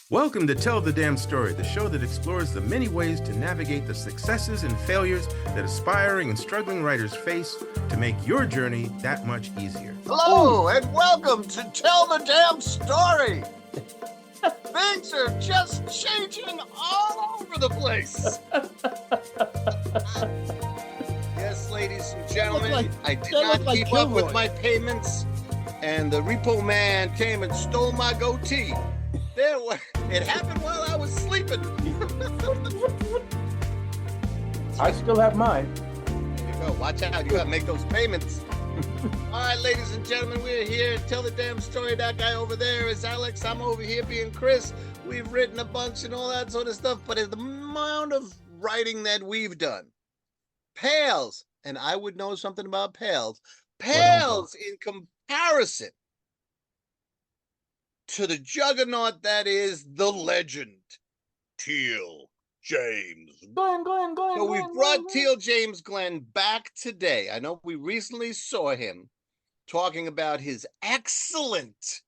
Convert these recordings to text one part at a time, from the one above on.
Welcome to Tell the Damn Story, the show that explores the many ways to navigate the successes and failures that aspiring and struggling writers face to make your journey that much easier. Hello, and welcome to Tell the Damn Story. Things are just changing all over the place. Yes, ladies and gentlemen, I did not keep up with my payments, and the repo man came and stole my goatee. It happened while I was sleeping. I still have mine. There you go. Watch out. You got to make those payments. All right, ladies and gentlemen, we're here. Tell the damn story. That guy over there is Alex. I'm over here being Chris. We've written a bunch and all that sort of stuff, but the amount of writing that we've done pales, and I would know something about pales in comparison to the juggernaut that is the legend, Teel James Glenn. So we brought Teel James Glenn back today. I know we recently saw him talking about his excellent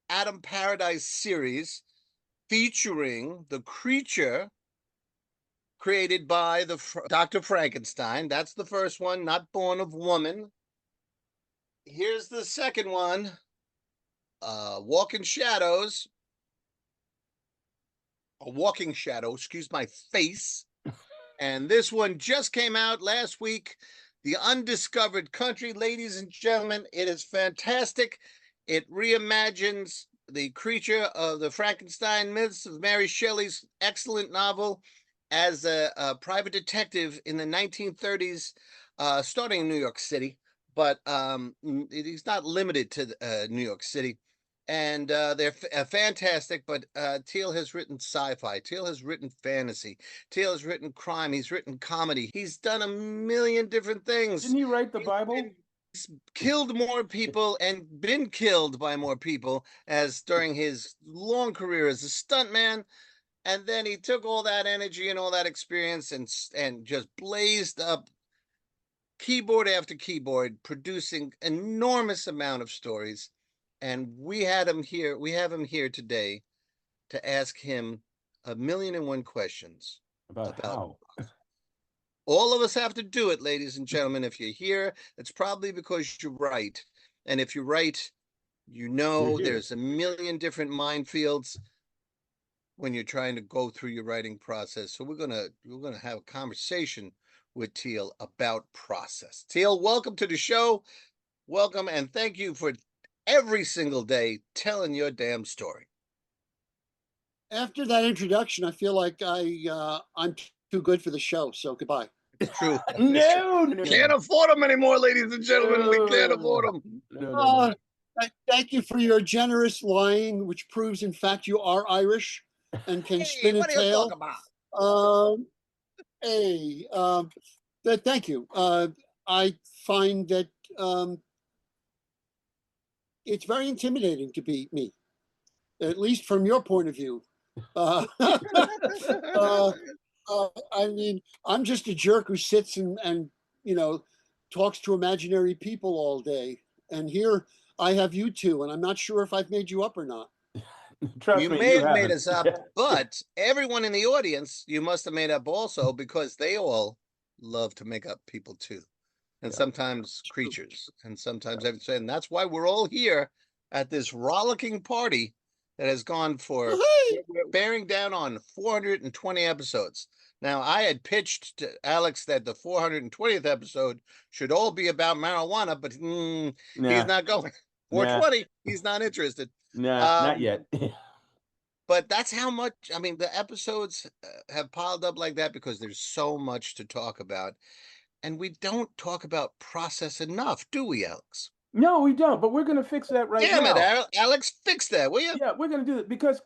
Adam Paradise series featuring the creature created by Dr. Frankenstein. That's the first one, not born of woman. Here's the second one. Walking shadow, excuse my face. And this one just came out last week, The Undiscovered Country. Ladies and gentlemen, it is fantastic. It reimagines the creature of the Frankenstein myths of Mary Shelley's excellent novel as a private detective in the 1930s, starting in New York City. But he's not limited to New York City. And they're fantastic, but Teel has written sci-fi. Teel has written fantasy. Teel has written crime. He's written comedy. He's done a million different things. Didn't he write the Bible? He's killed more people and been killed by more people as during his long career as a stuntman. And then he took all that energy and all that experience and just blazed up keyboard after keyboard, producing enormous amount of stories. And we have him here today to ask him 1,000,001 questions About how. All of us have to do it, ladies and gentlemen. If you're here, it's probably because you write. And if you write, you know there's a million different minefields when you're trying to go through your writing process. So we're gonna have a conversation with Teel about process. Teel, welcome to the show. Welcome, and thank you for every single day telling your damn story. After that introduction, I feel like I'm too good for the show. So goodbye. True. No. Can't afford them anymore, ladies and gentlemen. We can't afford them. No. Thank you for your generous lying, which proves, in fact, you are Irish and can spin a what are you tale. talking about? Thank you. I find that it's very intimidating to be me, at least from your point of view. I mean, I'm just a jerk who sits and talks to imaginary people all day. And here I have you two, and I'm not sure if I've made you up or not. You may have made us up, but everyone in the audience, you must have made up also, because they all love to make up people too. And sometimes creatures, and sometimes everything. And that's why we're all here at this rollicking party that has gone for bearing down on 420 episodes. Now, I had pitched to Alex that the 420th episode should all be about marijuana, but he's not going. 420, he's not interested. No, not yet. But that's how much, I mean, the episodes have piled up like that because there's so much to talk about. And we don't talk about process enough, do we, Alex? No, we don't. But we're going to fix that now. Damn it, Alex, fix that, will you? Yeah, we're going to do it because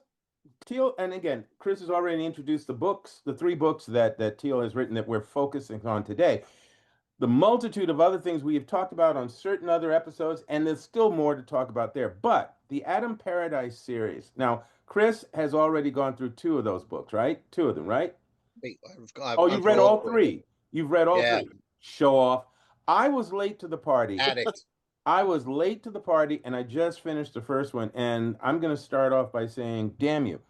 Teel, and again, Chris has already introduced the books, the 3 books that Teel has written that we're focusing on today. The multitude of other things we have talked about on certain other episodes, and there's still more to talk about there. But the Adam Paradise series. Now, Chris has already gone through 2 of those books, right? 2 of them, right? Wait, you've read all 3. You've read all 3. Show off. I was late to the party. Addict. I was late to the party, and I just finished the first one. And I'm going to start off by saying, damn you.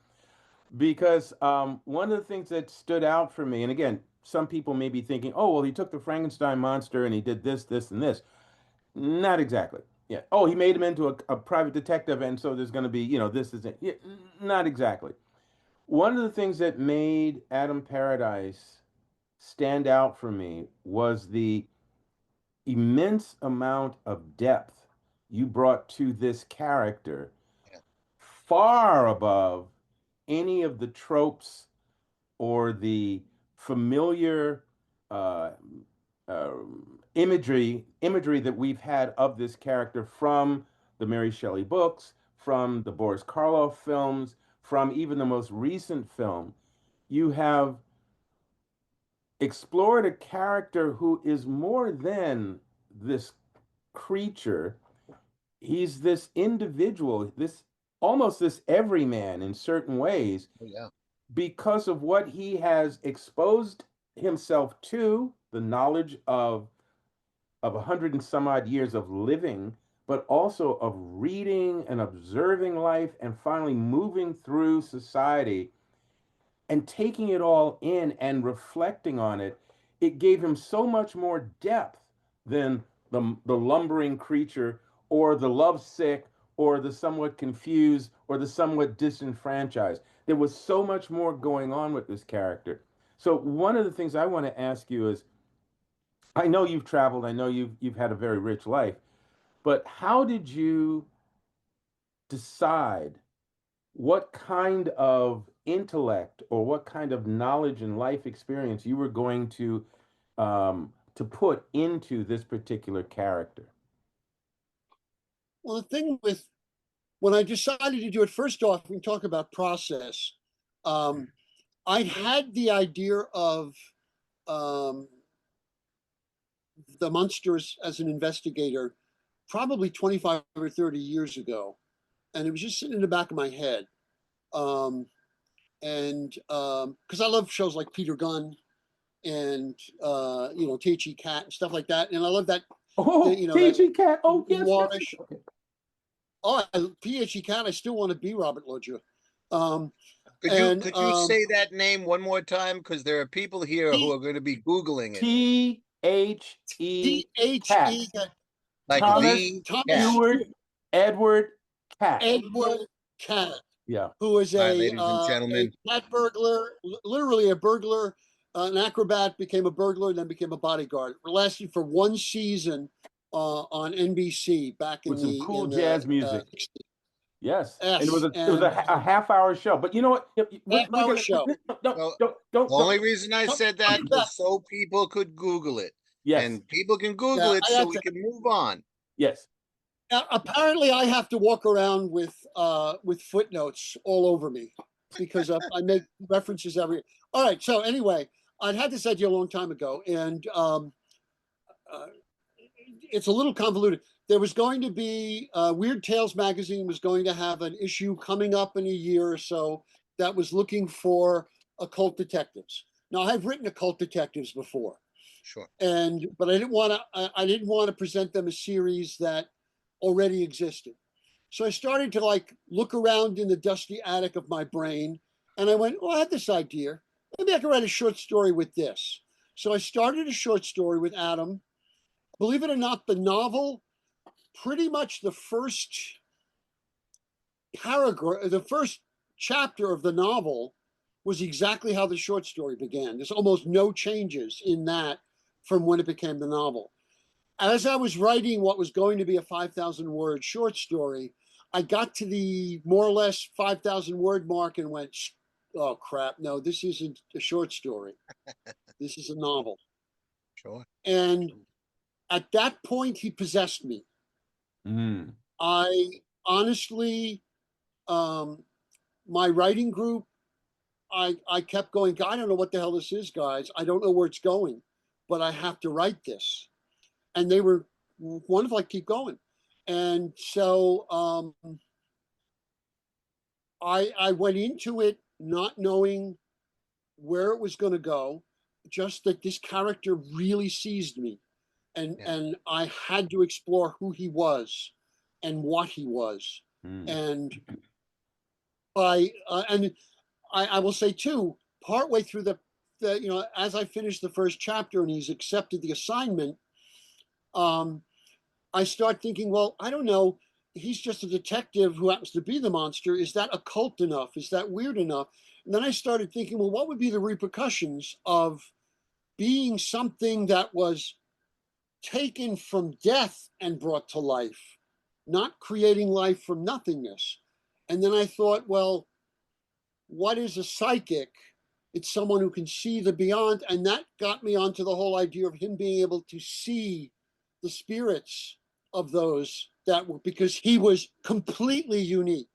because one of the things that stood out for me, and again, some people may be thinking, oh, well, he took the Frankenstein monster and he did this, this, and this. Not exactly. Yeah. Oh, he made him into a private detective, and so there's going to be, this is it. Yeah, not exactly. One of the things that made Adam Paradise stand out for me was the immense amount of depth you brought to this character, Yeah. far above any of the tropes or the familiar uh, uh, imagery that we've had of this character from the Mary Shelley books, from the Boris Karloff films, from even the most recent film. You have explored a character who is more than this creature. He's this individual, this almost this everyman in certain ways, Oh, yeah. because of what he has exposed himself to, the knowledge of 100 and some odd years of living, but also of reading and observing life and finally moving through society and taking it all in and reflecting on it. It gave him so much more depth than the lumbering creature or the lovesick or the somewhat confused or the somewhat disenfranchised. There was so much more going on with this character. So one of the things I want to ask you is, I know you've traveled, I know you've had a very rich life, but how did you decide what kind of intellect or what kind of knowledge and life experience you were going to put into this particular character? Well, the thing with when I decided to do it, first off, we can talk about process. I had the idea of um, the monsters as an investigator probably 25 or 30 years ago. And it was just sitting in the back of my head. And because I love shows like Peter Gunn and, T.H.E. Cat and stuff like that. And I love that, Oh, that TG Cat. Oh, yes, yes, yes. noirish. Okay. Oh, T.H.E. Cat, I still want to be Robert Loggia. Could you say that name one more time? Because there are people here who are going to be Googling it. T-H-E Cat. T.H.E. Like Thomas the Thomas cat. Stewart Edward Cat. Edward Cat, Yeah. who was All right, a ladies and gentlemen. cat burglar, literally a burglar, an acrobat, became a burglar, then became a bodyguard. It lasted for one season on NBC back in With some the cool jazz music. 60s. Yes, and Yes, it was a half-hour show. But you know what? We're half-hour gonna show. Well, don't the only reason I said that Yeah, was so people could Google it. Yes, And people can Google yeah, it I so have we to. can move on. yes. Apparently, I have to walk around with footnotes all over me because I make references every. All right. So anyway, I'd had this idea a long time ago, and uh, it's a little convoluted. There was going to be Weird Tales magazine was going to have an issue coming up in a year or so that was looking for occult detectives. Now, I've written occult detectives before, Sure. but I didn't want to present them a series that already existed. So I started to look around in the dusty attic of my brain, and I went, "Oh, I had this idea. Maybe I could write a short story with this." So I started a short story with Adam. Believe it or not, the novel, pretty much the first paragraph, the first chapter of the novel was exactly how the short story began. There's almost no changes in that from when it became the novel. As I was writing what was going to be a 5,000 word short story, I got to the more or less 5,000 word mark and went, "Oh crap, no, this isn't a short story. This is a novel." Sure. And at that point, he possessed me. Mm. I honestly, my writing group, I kept going, "I don't know what the hell this is, guys. I don't know where it's going, but I have to write this." And they were wonderful. I keep going. And so I went into it not knowing where it was going to go, just that this character really seized me. Yeah. And I had to explore who he was and what he was. Mm. And by and I will say too, partway through the as I finished the first chapter and he's accepted the assignment, I start thinking, well, I don't know. He's just a detective who happens to be the monster. Is that occult enough? Is that weird enough? And then I started thinking, well, what would be the repercussions of being something that was taken from death and brought to life, not creating life from nothingness? And then I thought, well, what is a psychic? It's someone who can see the beyond. And that got me onto the whole idea of him being able to see the spirits of those that were, because he was completely unique.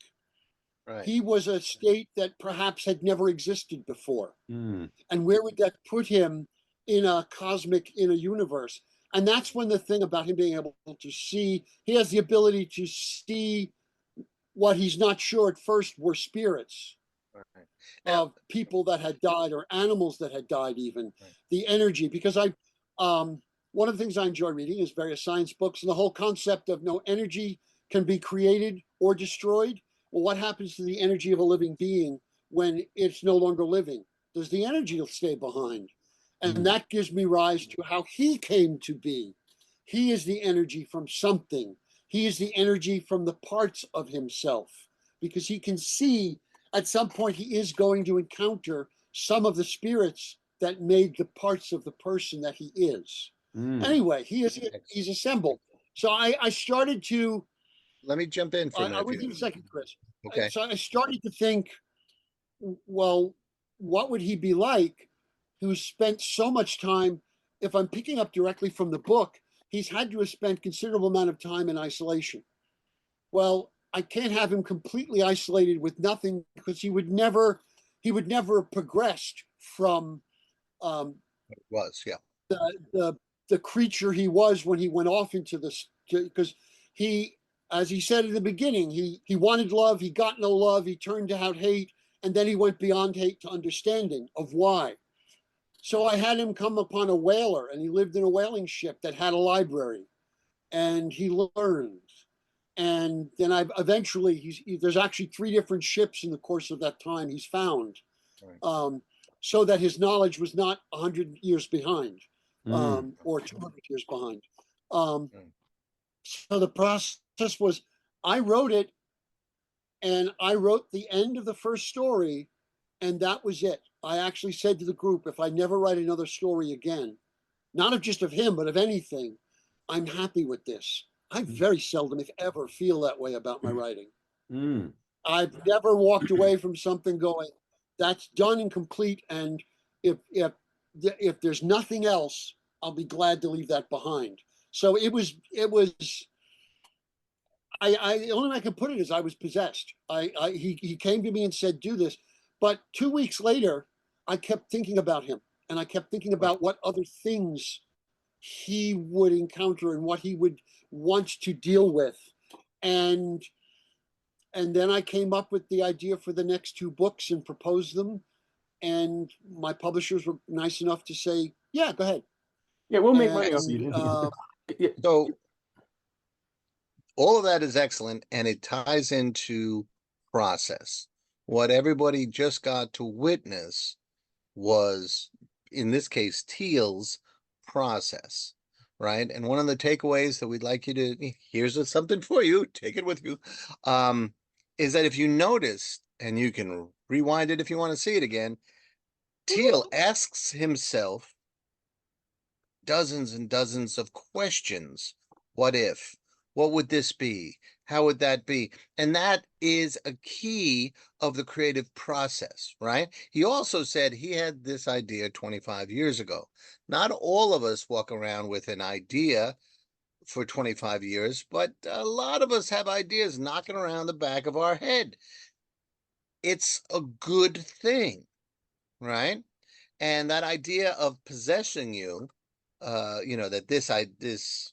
Right. He was a state that perhaps had never existed before. Mm. And where would that put him in a universe? And that's when the thing about him being able to see, he has the ability to see what he's not sure at first were spirits. Right. Now, Of people that had died or animals that had died, even right. the energy. Because one of the things I enjoy reading is various science books, and the whole concept of no energy can be created or destroyed. Well, what happens to the energy of a living being when it's no longer living? Does the energy stay behind? And that gives me rise to how he came to be. He is the energy from something. He is the energy from the parts of himself, because he can see at some point he is going to encounter some of the spirits that made the parts of the person that he is. Anyway, he's assembled. So I started to. Let me jump in for a minute. I will give you a second, Chris. Okay. So I started to think, well, what would he be like who spent so much time? If I'm picking up directly from the book, he's had to have spent considerable amount of time in isolation. Well, I can't have him completely isolated with nothing, because he would never have progressed from It was, yeah. the creature he was when he went off into this, because he, as he said in the beginning, he wanted love, he got no love, he turned out hate, and then he went beyond hate to understanding of why. So I had him come upon a whaler, and he lived in a whaling ship that had a library, and he learned. And then there's actually 3 different ships in the course of that time he's found, Right. So that his knowledge was not 100 years behind, or 200 years behind. So the process was, I wrote it, and I wrote the end of the first story, and that was it. I actually said to the group, if I never write another story again, not of just of him, but of anything, I'm happy with this. I very seldom, if ever, feel that way about my writing. I've never walked away from something going, that's done and complete, and if there's nothing else, I'll be glad to leave that behind. So it was the only way I can put it is I was possessed. He came to me and said, do this. But 2 weeks later, I kept thinking about him, and I kept thinking about what other things he would encounter and what he would want to deal with. And then I came up with the idea for the next 2 books and proposed them. And my publishers were nice enough to say, yeah, go ahead. Yeah, we'll make money off you. So all of that is excellent, and it ties into process. What everybody just got to witness was, in this case, Teel's process, right? And one of the takeaways that we'd like you to, here's something for you, take it with you, is that if you notice, and you can rewind it if you want to see it again, Teel asks himself dozens and dozens of questions. What if? What would this be? How would that be? And that is a key of the creative process, right? He also said he had this idea 25 years ago. Not all of us walk around with an idea for 25 years, but a lot of us have ideas knocking around the back of our head. It's a good thing, right? And that idea of possessing you, that this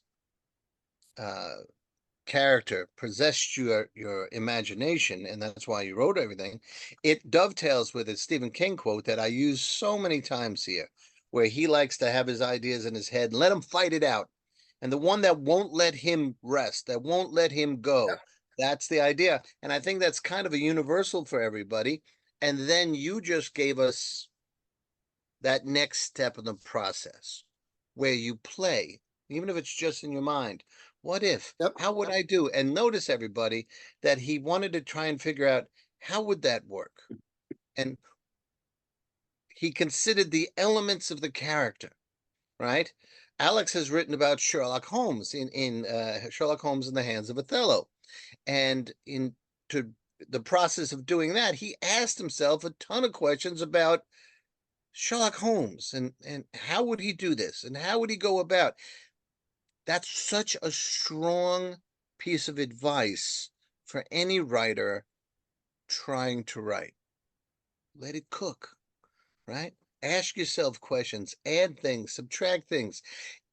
character possessed your imagination, and that's why you wrote everything. It dovetails with a Stephen King quote that I use so many times here, where he likes to have his ideas in his head and let him fight it out. And the one that won't let him rest, that won't let him go, that's the idea. And I think that's kind of a universal for everybody. And then you just gave us that next step in the process where you play, even if it's just in your mind. What if? Yep. How would I do? And notice, everybody, that he wanted to try and figure out how would that work? And he considered the elements of the character, right? Alex has written about Sherlock Holmes in Sherlock Holmes in the Hands of Othello. And in the process of doing that, he asked himself a ton of questions about Sherlock Holmes and how would he do this and how would he go about. That's such a strong piece of advice for any writer trying to write. Let it cook, right? Ask yourself questions, add things, subtract things.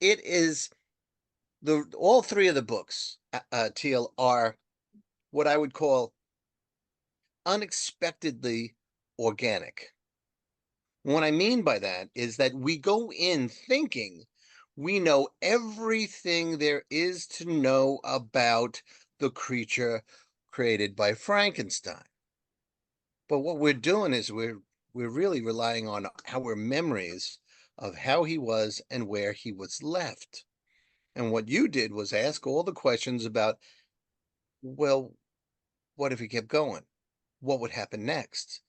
It is all three of the books, Teel, are what I would call unexpectedly organic. What I mean by that is that we go in thinking we know everything there is to know about the creature created by Frankenstein. But what we're doing is we're really relying on our memories of how he was and where he was left. And what you did was ask all the questions about, well, what if he kept going? What would happen next?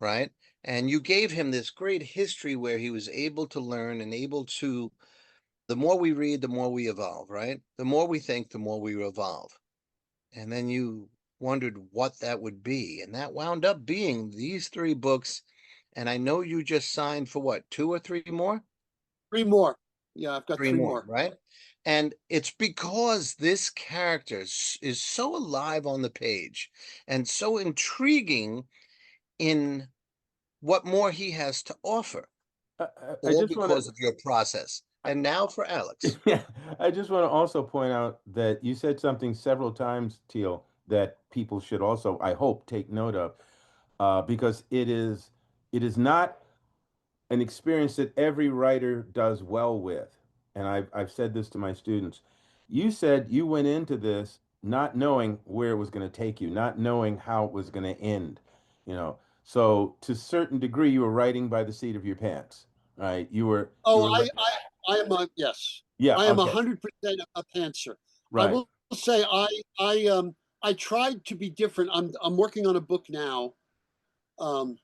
Right? And you gave him this great history where he was able to learn and able to, the more we read, the more we evolve, right? The more we think, the more we evolve. And then you wondered what that would be. And that wound up being these three books. And I know you just signed for what, 2 or 3 more? 3 more. Yeah, I've got 3 3 more, more. right? And it's because this character is so alive on the page and so intriguing in what more he has to offer, I all just want because to, of your process. And now for Alex. yeah, I just want to also point out that you said something several times, Teal, that people should also, I hope, take note of, because it is not an experience that every writer does well with. And I've said this to my students. You said you went into this not knowing where it was going to take you, not knowing how it was going to end, you know. So to a certain degree, you were writing by the seat of your pants, right? You Oh, were, I am a yes. yeah, I am okay, 100% a pantser. I right. will say I tried to be different. I'm working on a book now. Um,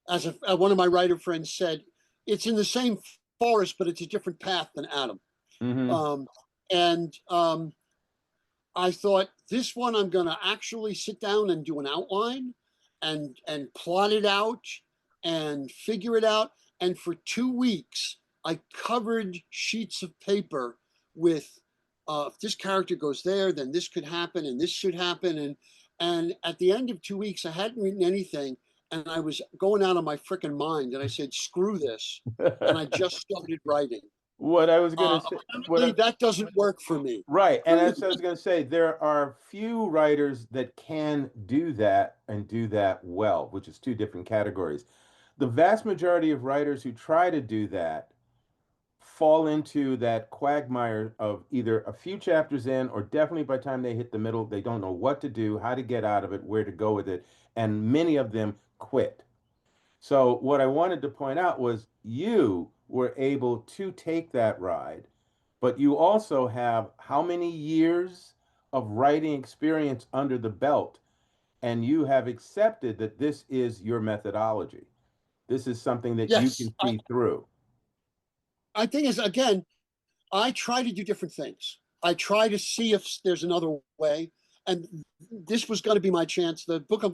as one of my writer friends said, it's in the same forest, but it's a different path than Adam. Mm-hmm. Um, and I thought this one I'm going to actually sit down and do an outline and plot it out and figure it out. And for 2 weeks, I covered sheets of paper with if this character goes there, then this could happen and this should happen. And at the end of 2 weeks, I hadn't written anything, and I was going out of my freaking mind. And I said, "Screw this," and I just started writing. What I was gonna say, Apparently, that doesn't work for me. right, and as I was gonna say, there are few writers that can do that and do that well, which is two different categories. The vast majority of writers who try to do that fall into that quagmire of either a few chapters in, or definitely by the time they hit the middle, they don't know what to do, how to get out of it, where to go with it, and many of them quit. So, what I wanted to point out was you were able to take that ride, but you also have how many years of writing experience under the belt, and you have accepted that this is your methodology. This is something that you Yes, can see through. I think is again, I try to do different things. I try to see if there's another way, and this was going to be my chance. The book,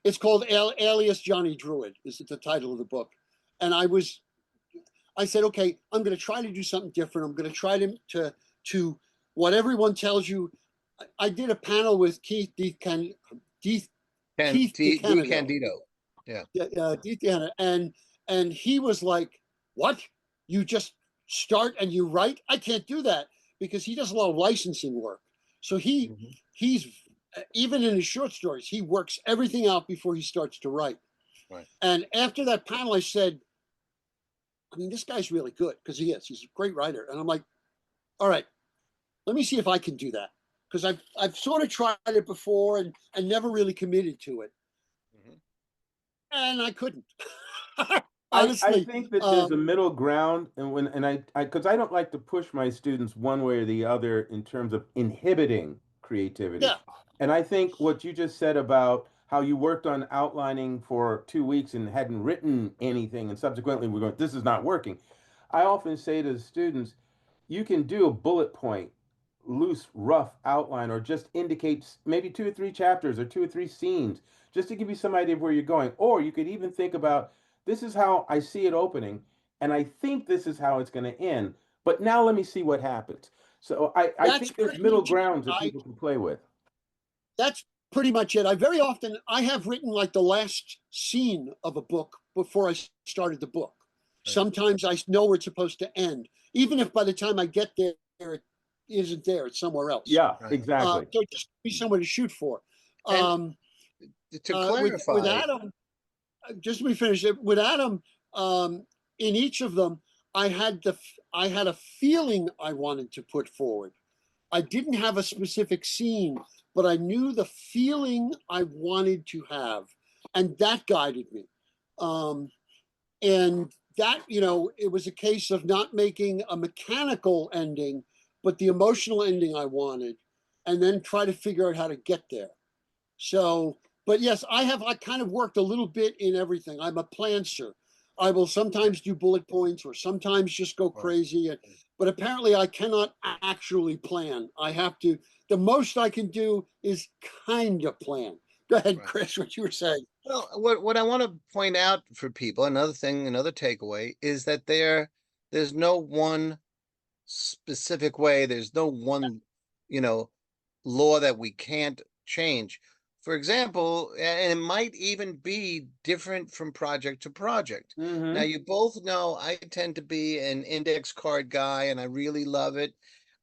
it's called Alias Johnny Druid, is the title of the book, and I said, okay, I'm going to try to do something different. I'm going to try to what everyone tells you. I did a panel with Keith D. DeCanado, Candido. Yeah. and he was like, "What? You just start and you write? I can't do that," because he does a lot of licensing work. So he's even in his short stories, he works everything out before he starts to write. Right. And after that panel, I said, I mean, this guy's really good, because he is. He's a great writer. And I'm like, all right, let me see if I can do that, because I've sort of tried it before and never really committed to it. Mhm. and I couldn't. I Honestly, think that there's a middle ground, and I because I don't like to push my students one way or the other in terms of inhibiting creativity. yeah, And I think what you just said about how you worked on outlining for 2 weeks and hadn't written anything, and subsequently we're going, this is not working. I often say to the students, you can do a bullet point, loose, rough outline, or just indicate maybe 2 or 3 chapters or 2 or 3 scenes, just to give you some idea of where you're going. Or you could even think about, this is how I see it opening, and I think this is how it's going to end. But now let me see what happens. So I that's think there's pretty middle much it. grounds that people can play with. That's pretty much it. I very often I have written like the last scene of a book before I started the book. Right. Sometimes I know where it's supposed to end, even if by the time I get there it isn't there; it's somewhere else. Yeah, Right. exactly. So just be somewhere to shoot for. And to clarify, With Adam, just to be finished with Adam, in each of them, I had a feeling I wanted to put forward. I didn't have a specific scene, but I knew the feeling I wanted to have, and that guided me. And that, it was a case of not making a mechanical ending, but the emotional ending I wanted, and then try to figure out how to get there. So, but yes, I kind of worked a little bit in everything. I'm a plancer. I will sometimes do bullet points or sometimes just go crazy. But apparently I cannot actually plan. I have to, the most I can do is kind of plan. Go ahead, Right. Chris, what you were saying. Well, what I want to point out for people, another takeaway is that there's no one specific way. There's no one, law that we can't change. For example, and it might even be different from project to project. Now, you both know I tend to be an index card guy, and I really love it.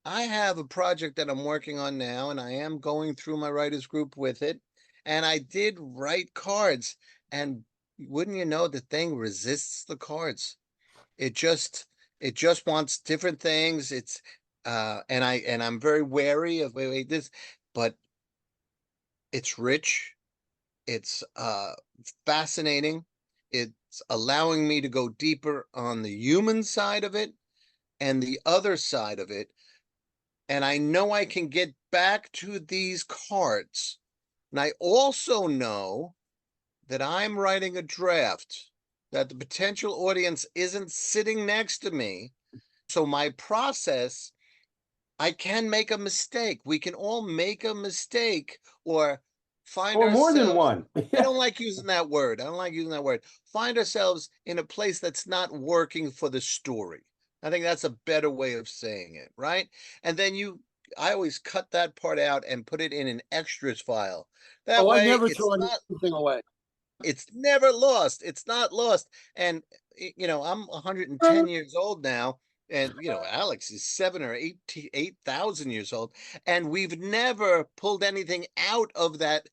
I have a project that I'm working on now, and I am going through my writers group with it. And I did write cards, and wouldn't you know, the thing resists the cards. It just wants different things. It's and I'm very wary of wait this, but it's rich. It's fascinating. It's allowing me to go deeper on the human side of it and the other side of it. And I know I can get back to these cards. And I also know that I'm writing a draft, that the potential audience isn't sitting next to me. So my process, I can make a mistake. We can all make a mistake or find Or more than ourselves. one. I don't like using that word. Find ourselves in a place that's not working for the story. I think that's a better way of saying it, right? And then I always cut that part out and put it in an extras file. That way, I never it's throw not, anything away. it's never lost. It's not lost. And, I'm 110 years old now. And, Alex is 7 or 8,000 years old. And we've never pulled anything out of that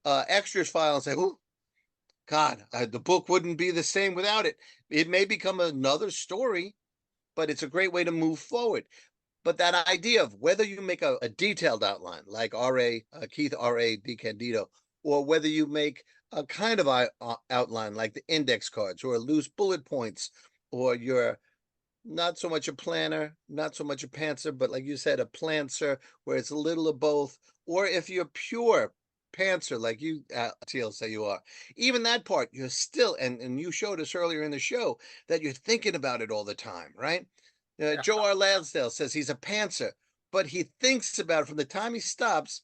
extras file and say, oh, God, the book wouldn't be the same without it. It may become another story, but it's a great way to move forward. But that idea of whether you make a detailed outline like Keith R.A. DiCandido, or whether you make a kind of outline like the index cards or loose bullet points, or you're not so much a planner, not so much a pantser, but like you said, a plancer where it's a little of both. Or if you're pure pantser, like you, Teel, say you are, even that part, you're still, and you showed us earlier in the show that you're thinking about it all the time, right? Joe R. Lansdale says he's a pantser, but he thinks about it from the time he stops.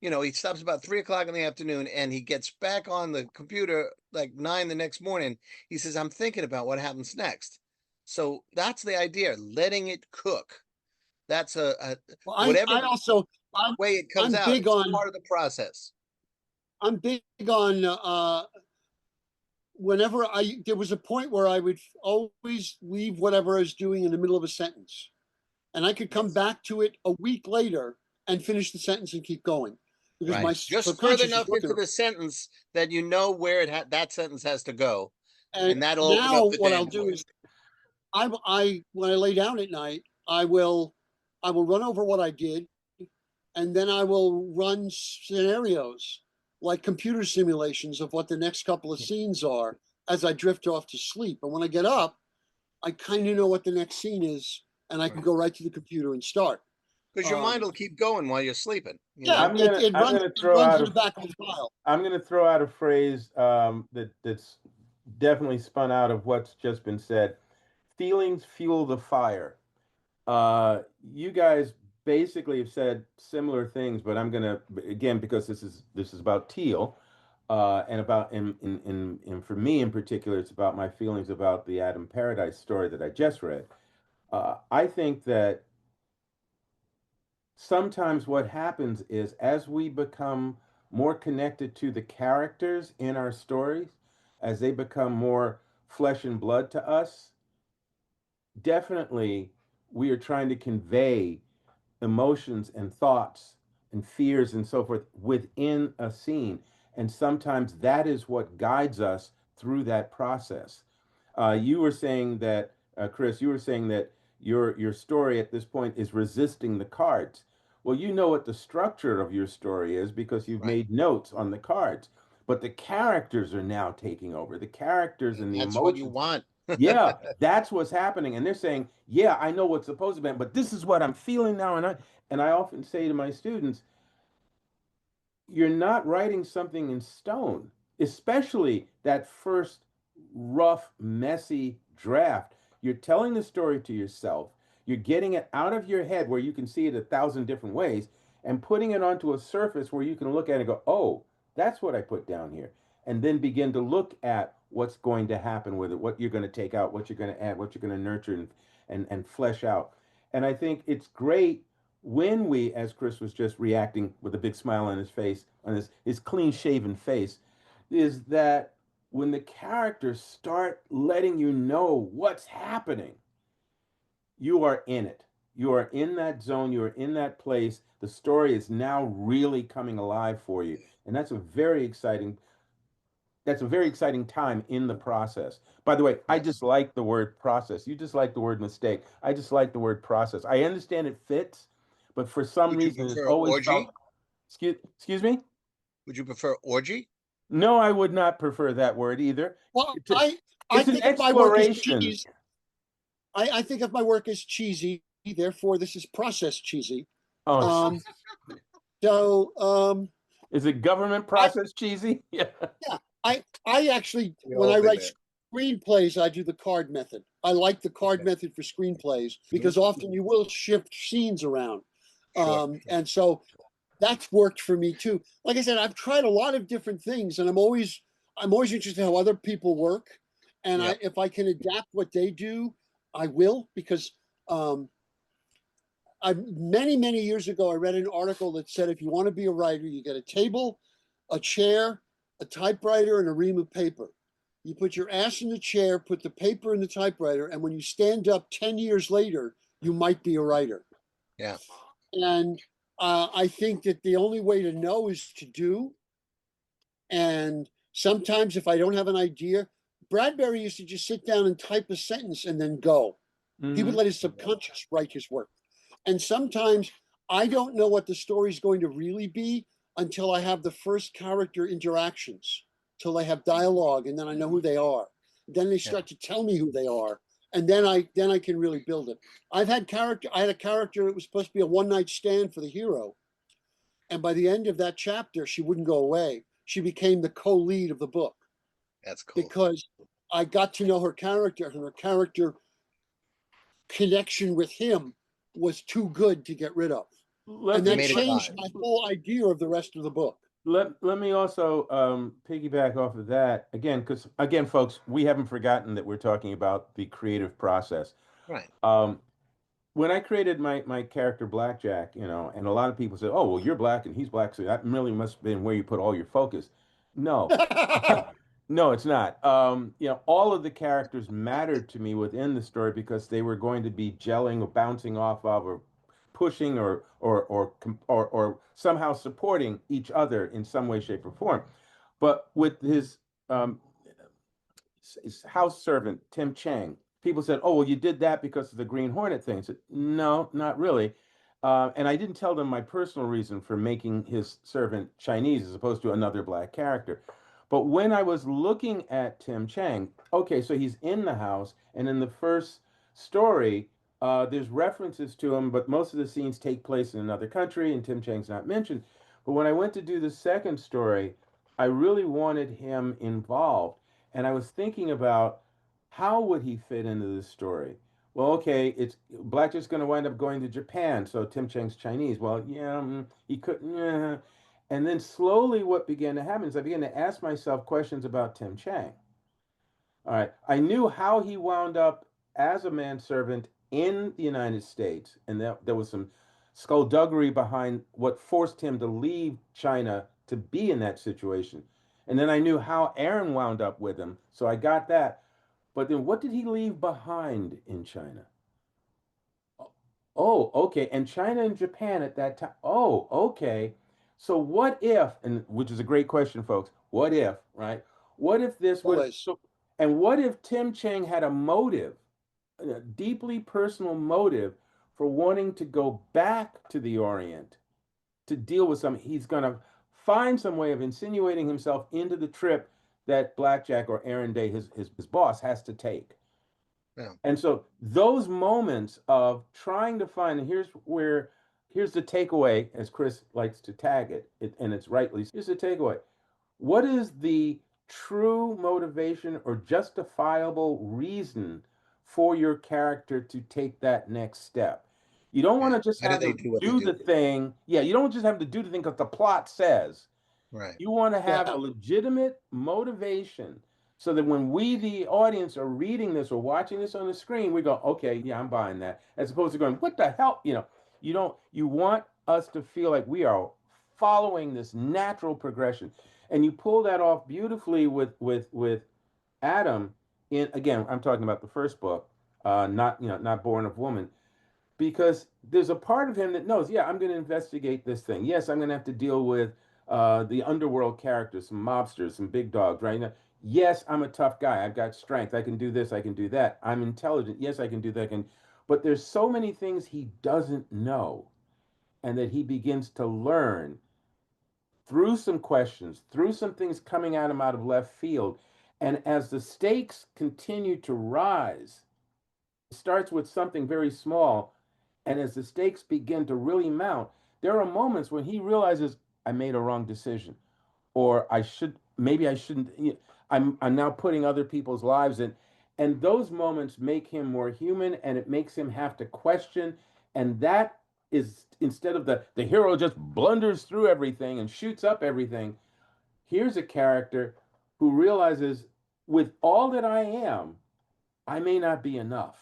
He stops about 3 o'clock in the afternoon and he gets back on the computer like 9 the next morning. He says, I'm thinking about what happens next. So that's the idea, letting it cook. That's whatever way it comes out, it's part of the process. I'm big on whenever there was a point where I would always leave whatever I was doing in the middle of a sentence, and I could come back to it a week later and finish the sentence and keep going, because my just further enough into the sentence that you know where that sentence has to go, and that'll open up the what I'll do is I when I lay down at night, I will run over what I did, and then I will run scenarios like computer simulations of what the next couple of scenes are as I drift off to sleep. And when I get up, I kind of know what the next scene is, and I can go right to the computer and start. Because your mind will keep going while you're sleeping. Yeah, it runs in the back of the file. I'm going to throw out a phrase that's definitely spun out of what's just been said. Feelings fuel the fire. You guys basically have said similar things, but I'm going to, again, because this is about Teel, and about and for me in particular, it's about my feelings about the Adam Paradise story that I just read. I think that sometimes what happens is as we become more connected to the characters in our stories, as they become more flesh and blood to us, definitely we are trying to convey emotions and thoughts and fears and so forth within a scene. And sometimes that is what guides us through that process. You were saying that, Chris, you were saying that your story at this point is resisting the cards. Well, you know what the structure of your story is because you've made notes on the cards. But the characters are now taking over. The characters and the That's emotions. what you want. Yeah, that's what's happening. And they're saying, yeah, I know what's supposed to be, but this is what I'm feeling now. And I often say to my students, you're not writing something in stone, especially that first rough, messy draft. You're telling the story to yourself. You're getting it out of your head where you can see it 1,000 different ways and putting it onto a surface where you can look at it and go, oh, that's what I put down here. And then begin to look at what's going to happen with it, what you're going to take out, what you're going to add, what you're going to nurture and flesh out. And I think it's great when we, as Chris was just reacting with a big smile on his face, on his clean shaven face, is that when the characters start letting you know what's happening, you are in it. You are in that zone. You are in that place. The story is now really coming alive for you. And that's a very exciting time in the process. By the way, I just like the word process. You just like the word mistake. I just like the word process. I understand it fits, but for some reason it's always orgy? Excuse me? Would you prefer orgy? No, I would not prefer that word either. Well, It's I an think if my work is exploration. cheese, I think if my work is cheesy, therefore this is process cheesy. Oh, is it government process cheesy? Yeah. Yeah, I actually, when I write screenplays, I do the card method. I like the card method for screenplays because often you will shift scenes around. And so that's worked for me too. Like I said, I've tried a lot of different things, and I'm always interested in how other people work. And if I can adapt what they do, I will, because many years ago, I read an article that said if you want to be a writer, you get a table, a chair, a typewriter, and a ream of paper. You put your ass in the chair, put the paper in the typewriter, and when you stand up 10 years later, you might be a writer. Yeah. And I think that the only way to know is to do. And sometimes if I don't have an idea, Bradbury used to just sit down and type a sentence and then go. He would let his subconscious write his work. And sometimes I don't know what the story is going to really be until I have the first character interactions, till I have dialogue, and then I know who they are. Then they start to tell me who they are, and then I can really build it. I had a character that was supposed to be a one-night stand for the hero, and by the end of that chapter, she wouldn't go away. She became the co-lead of the book. That's cool. Because I got to know her character, and her character connection with him was too good to get rid of. And that changed my whole idea of the rest of the book. Let me also piggyback off of that again, because again, folks, we haven't forgotten that we're talking about the creative process. Right. When I created my character Blackjack, and a lot of people say, "Oh, well, you're black and he's black, so that really must have been where you put all your focus." No, no, it's not. All of the characters mattered to me within the story because they were going to be gelling or bouncing off of or pushing or somehow supporting each other in some way, shape, or form. But with his house servant, Tim Chang, people said, "Oh, well, you did that because of the Green Hornet thing." I said, "No, not really. And I didn't tell them my personal reason for making his servant Chinese as opposed to another black character. But when I was looking at Tim Chang, okay, so he's in the house, and in the first story, there's references to him, but most of the scenes take place in another country, and Tim Chang's not mentioned. But when I went to do the second story, I really wanted him involved, and I was thinking about how would he fit into this story. Well, okay, it's Blackjack's going to wind up going to Japan, so Tim Chang's Chinese. Well, yeah, he couldn't. Yeah. And then slowly, what began to happen is I began to ask myself questions about Tim Chang. All right, I knew how he wound up as a manservant in the United States, and that there was some skullduggery behind what forced him to leave China to be in that situation. And then I knew how Aaron wound up with him, so I got that. But then what did he leave behind in China? Oh, okay. And China and Japan at that time. Oh, okay. So what if, and which is a great question, folks. What if, right? What if this would, Always. so, and what if Tim Chang had a motive, a deeply personal motive for wanting to go back to the Orient to deal with some, he's going to find some way of insinuating himself into the trip that Blackjack or Aaron Day, his boss, has to take. Yeah. And so those moments of trying to find, and here's the takeaway, as Chris likes to tag it, and it's rightly, here's the takeaway. What is the true motivation or justifiable reason for your character to take that next step? You don't want to just Why do have they them do what they do do? the thing. Yeah, you don't just have to do the thing because the plot says. Right. You want to have Yeah. a legitimate motivation so that when we, the audience, are reading this or watching this on the screen, we go, okay, yeah, I'm buying that. As opposed to going, what the hell? You want us to feel like we are following this natural progression. And you pull that off beautifully with Adam in, again, I'm talking about the first book, not Born of Woman, because there's a part of him that knows, yeah, I'm going to investigate this thing. Yes, I'm going to have to deal with the underworld characters, some mobsters, some big dogs, right? Now, yes, I'm a tough guy. I've got strength. I can do this. I can do that. I'm intelligent. Yes, I can do that. But there's so many things he doesn't know and that he begins to learn through some questions, through some things coming at him out of left field. And as the stakes continue to rise, it starts with something very small. And as the stakes begin to really mount, there are moments when he realizes, I made a wrong decision, or maybe I shouldn't. I'm now putting other people's lives in, and those moments make him more human, and it makes him have to question, and that is, instead of the hero just blunders through everything and shoots up everything. Here's a character who realizes, with all that I am, I may not be enough,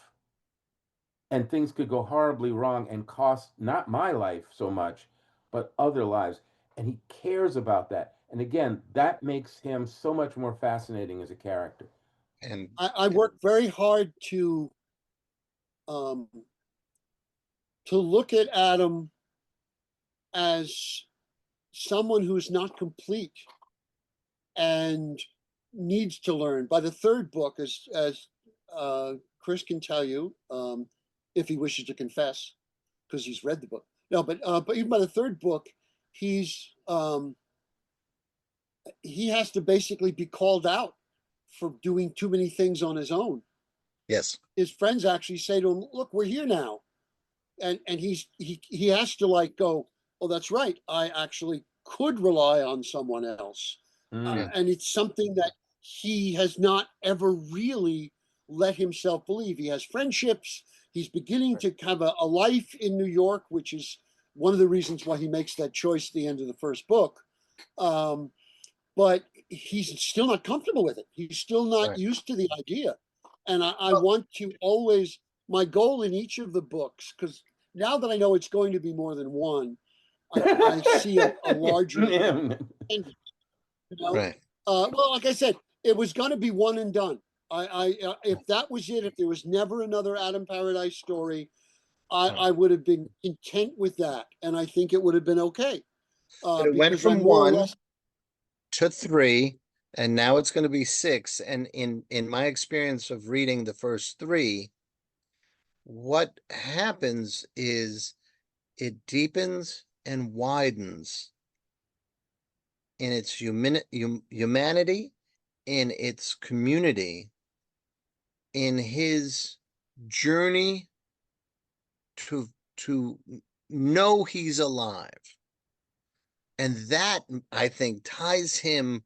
and things could go horribly wrong and cost not my life so much, but other lives. And he cares about that. And again, that makes him so much more fascinating as a character. And I work very hard um, to look at Adam as someone who's not complete and needs to learn. By the third book, as Chris can tell you, if he wishes to confess, because he's read the book. No, but even by the third book, he has to basically be called out for doing too many things on his own. yes, His friends actually say to him, "Look, we're here now," and he has to like go, "Oh, that's right. I actually could rely on someone else," Mm. and it's something that he has not ever really let himself believe. He has friendships. He's beginning to have a life in New York, which is one of the reasons why he makes that choice at the end of the first book. But he's still not comfortable with it. He's still not Right. used to the idea. And I Well- want to always, my goal in each of the books, because now that I know it's going to be more than one, I see a larger ending, you know? right. Well, like I said, it was going to be one and done. If that was it, if there was never another Adam Paradise story, I would have been content with that, and I think it would have been okay. But it went Because I from more or 1 less, to 3, and now it's going to be 6. And in my experience of reading the first 3, what happens is it deepens and widens in its humanity, in its community, in his journey to know he's alive. And that, I think, ties him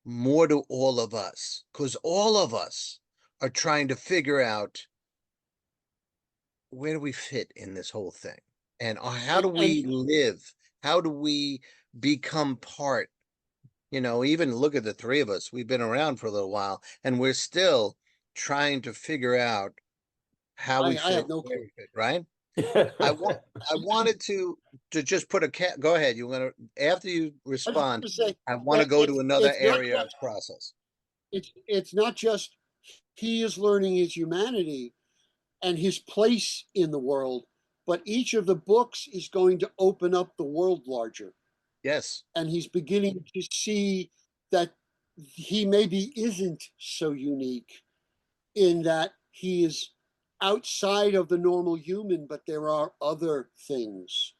more to all of us, because all of us are trying to figure out, where do we fit in this whole thing? And how do we live? How do we become part? You know, even look at the three of us. We've been around for a little while, and we're still trying to figure out how we I fit, have no where clue. we fit, right? I wanted to just put a cat. Go ahead. You want to, after you I just respond, want to say I want to that go to another it's not area of just process. it's not just he is learning his humanity and his place in the world, but each of the books is going to open up the world larger. Yes. And he's beginning to see that he maybe isn't so unique in that he is outside of the normal human, but there are other things.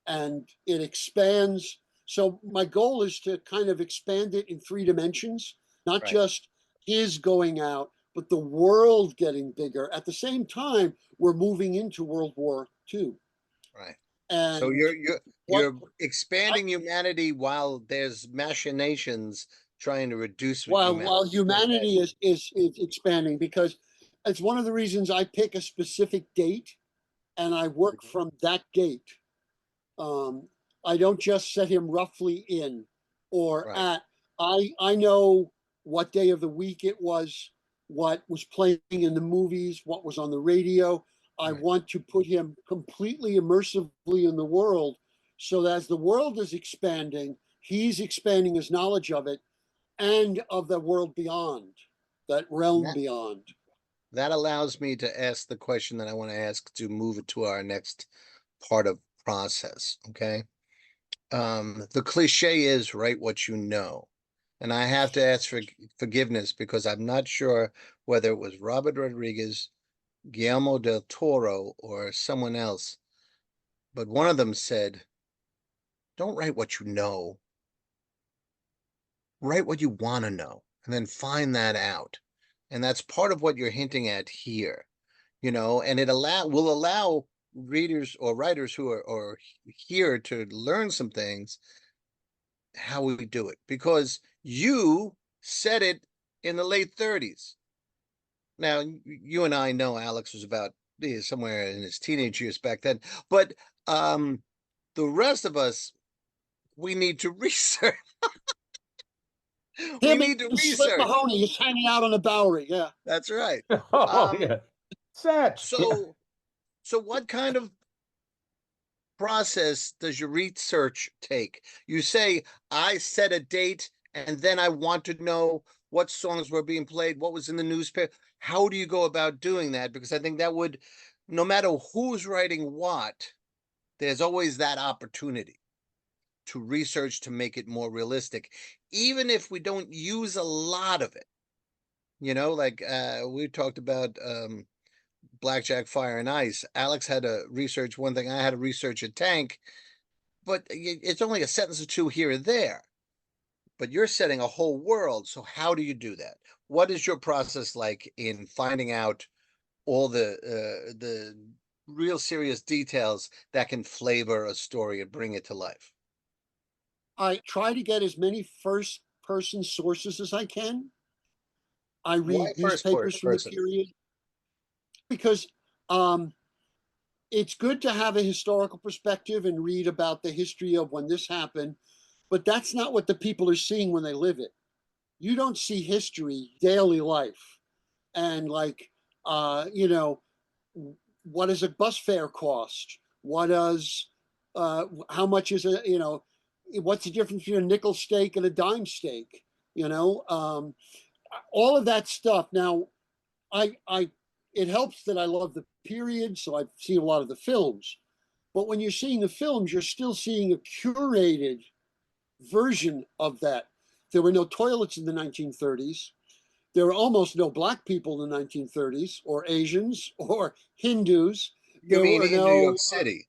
And it expands. So my goal is to kind of expand it in 3 dimensions, not Right. just his going out, but the world getting bigger. At the same time, we're moving into World War II. Right. And So you're what expanding humanity while there's machinations trying to reduce humanity. while humanity is expanding, because it's one of the reasons I pick a specific date and I work from that date. I don't just set him roughly in or Right. at. I know what day of the week it was, what was playing in the movies, what was on the radio. I Right. want to put him completely immersively in the world, so that as the world is expanding, he's expanding his knowledge of it and of the world beyond, that realm beyond. That allows me to ask the question that I want to ask to move it to our next part of process. Okay. The cliche is write what you know. And I have to ask for forgiveness because I'm not sure whether it was Robert Rodriguez, Guillermo del Toro, or someone else, but one of them said, don't write what you know, write what you want to know, and then find that out. And that's part of what you're hinting at here, you know, and it will allow readers or writers who are here to learn some things, how we do it, because you said it in the late 30s. Now, you and I know Alex was about somewhere in his teenage years back then, but the rest of us, we need to research. We Him need to and Slip research. Mahoney is hanging out on the Bowery. Yeah. That's right. Oh, yeah. Satch. So, so what kind of process does your research take? You say, I set a date and then I want to know what songs were being played, what was in the newspaper. How do you go about doing that? Because I think that would, no matter who's writing what, there's always that opportunity to research to make it more realistic, even if we don't use a lot of it. You know, like we talked about Blackjack, Fire, and Ice. Alex had to research one thing. I had to research a tank, but it's only a sentence or two here or there. But you're setting a whole world. So how do you do that? What is your process like in finding out all the real serious details that can flavor a story and bring it to life? I try to get as many first person sources as I can. I Why read first newspapers from the person? period because it's good to have a historical perspective and read about the history of when this happened, but that's not what the people are seeing when they live it. You don't see history, daily life, and like, you know, what does a bus fare cost? What does, how much is a, you know, what's the difference between a nickel steak and a dime steak? You know, all of that stuff. Now, it helps that I love the period, so I've seen a lot of the films. But when you're seeing the films, you're still seeing a curated version of that. There were no toilets in the 1930s. There were almost no black people in the 1930s, or Asians, or Hindus. You There mean were in New York no. City?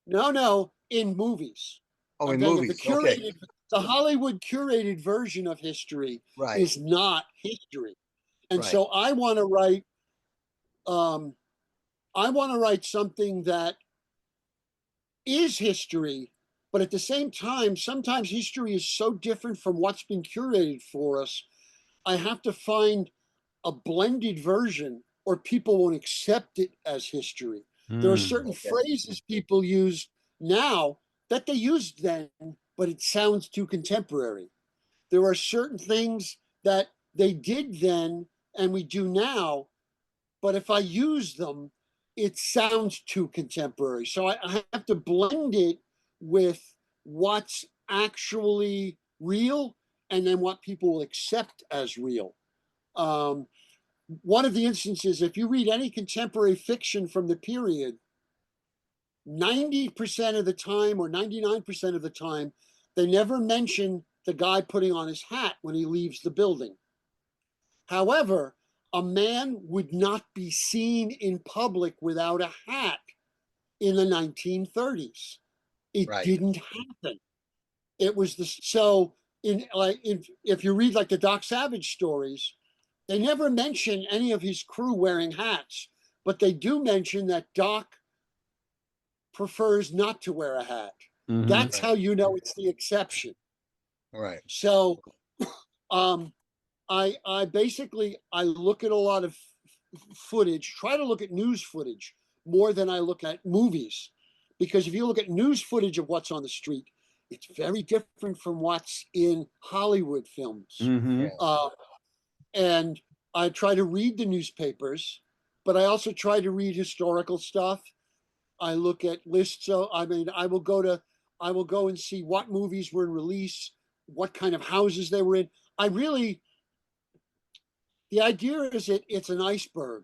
No, in movies. Oh, I'm in saying that movies. Okay. the Hollywood curated version of history Right. is not history. And Right. so I want to write something that is history, but at the same time, sometimes history is so different from what's been curated for us. I have to find a blended version or people won't accept it as history. There are certain Okay. phrases people use now that they used then, but it sounds too contemporary. There are certain things that they did then and we do now, but if I use them, it sounds too contemporary. So I have to blend it with what's actually real and then what people will accept as real. Um, One of the instances, if you read any contemporary fiction from the period, 90% of the time or 99% of the time, they never mention the guy putting on his hat when he leaves the building. However, a man would not be seen in public without a hat in the 1930s. It Right. didn't happen. It was the so if you read like the Doc Savage stories, they never mention any of his crew wearing hats, but they do mention that Doc prefers not to wear a hat. That's Right. how you know it's the exception. Right. So I basically I look at a lot of footage, try to look at news footage more than I look at movies. Because if you look at news footage of what's on the street, it's very different from what's in Hollywood films. Mm-hmm. And I try to read the newspapers, but I also try to read historical stuff. I look at lists. So I mean, I will go and see what movies were in release, what kind of houses they were in. The idea is that it's an iceberg.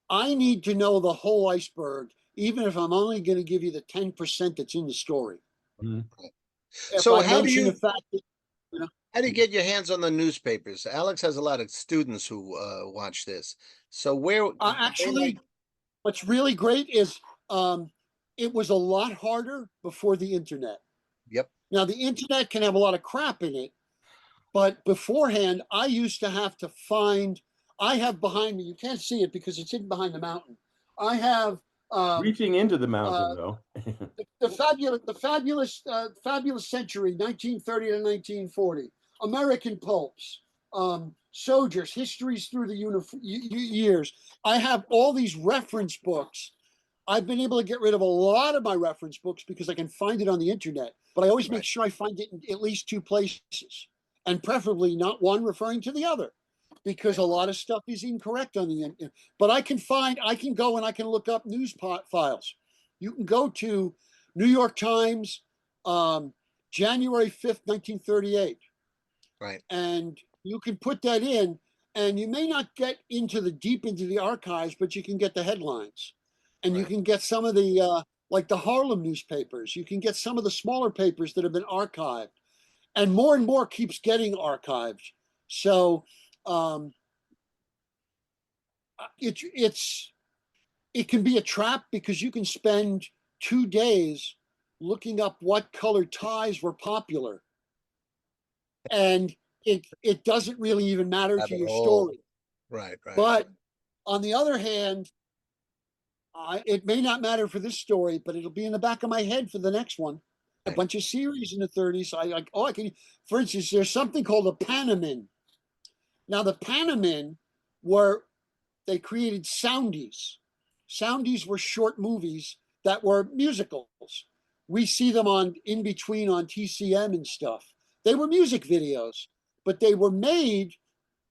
I need to know the whole iceberg, even if I'm only going to give you the 10% that's in the story. Mm-hmm. If So I mention the fact that, you know, how do you get your hands on the newspapers? Alex has a lot of students who watch this. So where actually, what's really great is it was a lot harder before the internet. Yep. Now, the internet can have a lot of crap in it, but beforehand, I used to have to find. I have behind me. You can't see it because it's hidden behind the mountain. I have Reaching into the mountain, though. fabulous century, 1930 to 1940. American pulps, soldiers, histories through the years. I have all these reference books. I've been able to get rid of a lot of my reference books because I can find it on the internet, but I always make sure I find it in at least two places, and preferably not one referring to the other, because a lot of stuff is incorrect on the internet. But I can go and I can look up news files. You can go to New York Times, January 5th, 1938. Right. And you can put that in, and you may not get deep into the archives, but you can get the headlines. And you can get some of the, like the Harlem newspapers. You can get some of the smaller papers that have been archived. And more keeps getting archived. So it can be a trap because you can spend 2 days looking up what colored ties were popular, and it doesn't really even matter to your story. Right. But on the other hand, it may not matter for this story, but it'll be in the back of my head for the next one. A bunch of series in the 30s. I can, for instance, there's something called a Panamin. Now the Panamin they created soundies. Soundies were short movies that were musicals. We see them in between on TCM and stuff. They were music videos, but they were made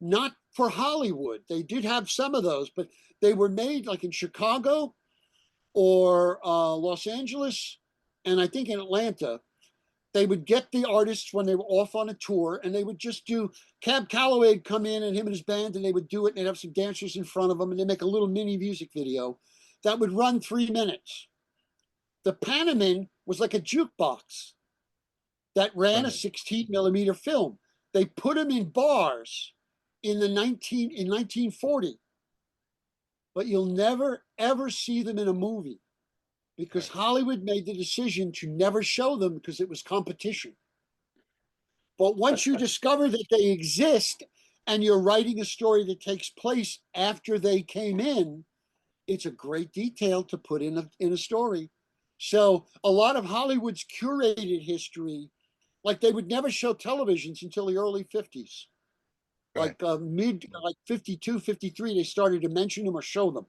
not for Hollywood. They did have some of those, but they were made like in Chicago or Los Angeles, and I think in Atlanta. They would get the artists when they were off on a tour, and they would just do. Cab Calloway would come in, and him and his band, and they would do it, and they'd have some dancers in front of them, and they make a little mini music video that would run 3 minutes. The Panamin was like a jukebox that ran a 16 millimeter film. They put them in bars in 1940, but you'll never ever see them in a movie. because Hollywood made the decision to never show them because it was competition. But once you discover that they exist and you're writing a story that takes place after they came in, it's a great detail to put in a story. So a lot of Hollywood's curated history, like they would never show televisions until the early 50s. Like like 52, 53, they started to mention them or show them.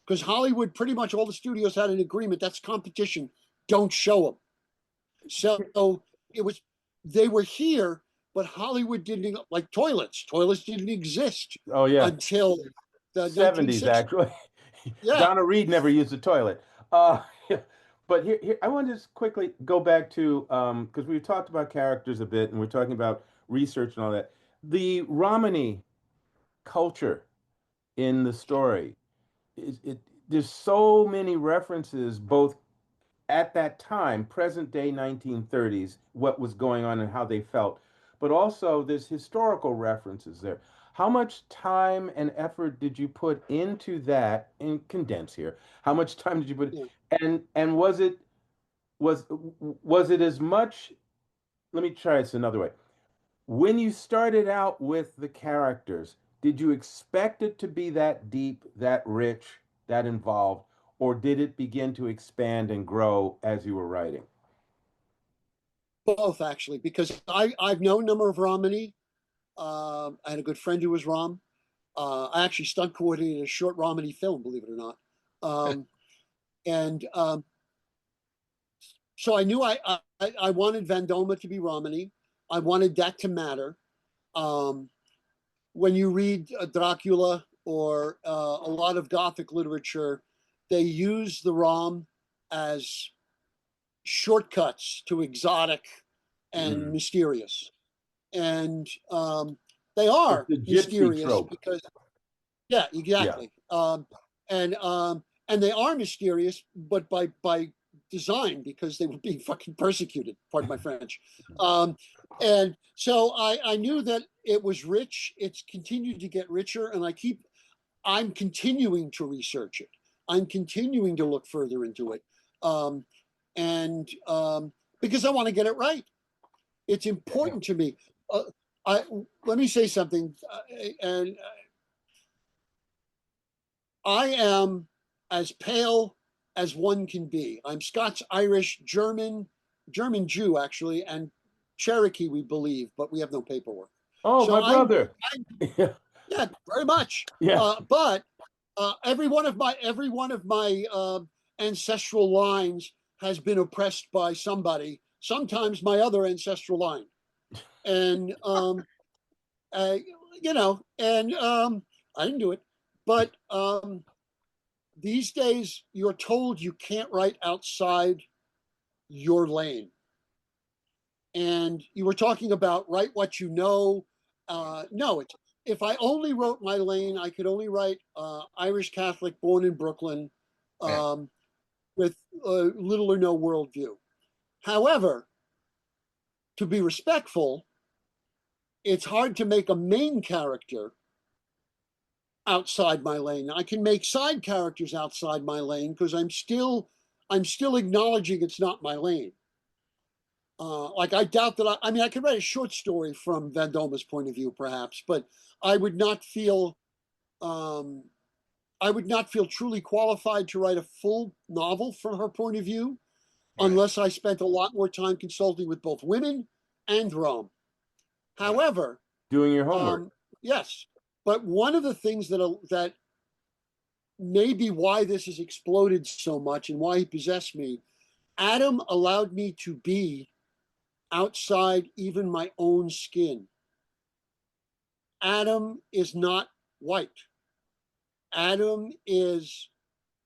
Because Hollywood, pretty much all the studios had an agreement, that's competition, don't show them. So they were here, but Hollywood didn't, like toilets didn't exist Oh yeah, until the 70s 1960s. actually. Yeah. Donna Reed never used a toilet. But here, I want to just quickly go back to because we talked about characters a bit, and we're talking about research and all that. The Romany culture in the story, there's so many references, both at that time, present day 1930s, what was going on and how they felt, but also there's historical references there. How much time and effort did you put into that? And condense here. How much time did you put? Yeah. And was it as much? Let me try this another way. When you started out with the characters, did you expect it to be that deep, that rich, that involved, or did it begin to expand and grow as you were writing? Both, actually, because I've known a number of Romany. I had a good friend who was Rom. I actually stunt coordinated a short Romany film, believe it or not. And so I knew I wanted Vendôme to be Romany. I wanted that to matter. When you read Dracula or a lot of Gothic literature, they use the Rom as shortcuts to exotic and mysterious. And they are It's the gypsy mysterious trope. because, yeah, exactly. Yeah. And they are mysterious, but by design, because they were being fucking persecuted. Pardon my French. And so I knew that it was rich. It's continued to get richer, and I'm continuing to research it. I'm continuing to look further into it, and because I want to get it right. It's important to me. Let me say something, and I am as pale as one can be. I'm Scots, Irish, German Jew, actually, and Cherokee, we believe, but we have no paperwork. Oh, So my brother. Yeah, very much. Yeah. But every one of my ancestral lines has been oppressed by somebody. Sometimes my other ancestral line, and I didn't do it, but these days you're told you can't write outside your lane. And you were talking about write what you know. No, if I only wrote my lane, I could only write Irish Catholic, born in Brooklyn, with little or no worldview. However, to be respectful, it's hard to make a main character outside my lane. I can make side characters outside my lane because I'm still acknowledging it's not my lane. Like I doubt that I could write a short story from Vendôme's point of view, perhaps, but I would not feel truly qualified to write a full novel from her point of view, unless I spent a lot more time consulting with both women and Rome. However, doing your homework. Yes, but one of the things that may be why this has exploded so much and why he possessed me, Adam allowed me to be outside even my own skin. Adam is not white. Adam is,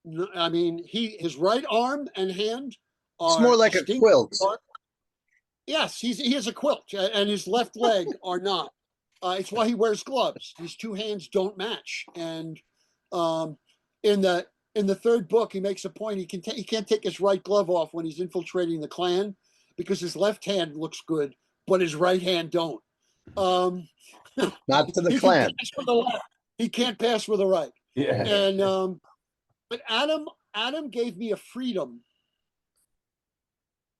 his right arm and hand are. It's more like a quilt. Yes, he has a quilt, and his left leg are not. It's why he wears gloves. His two hands don't match. And in the third book, he makes a point. He can't take his right glove off when he's infiltrating the Klan because his left hand looks good, but his right hand don't. Not to the Klan. He can't pass with the right. Yeah. And but Adam gave me a freedom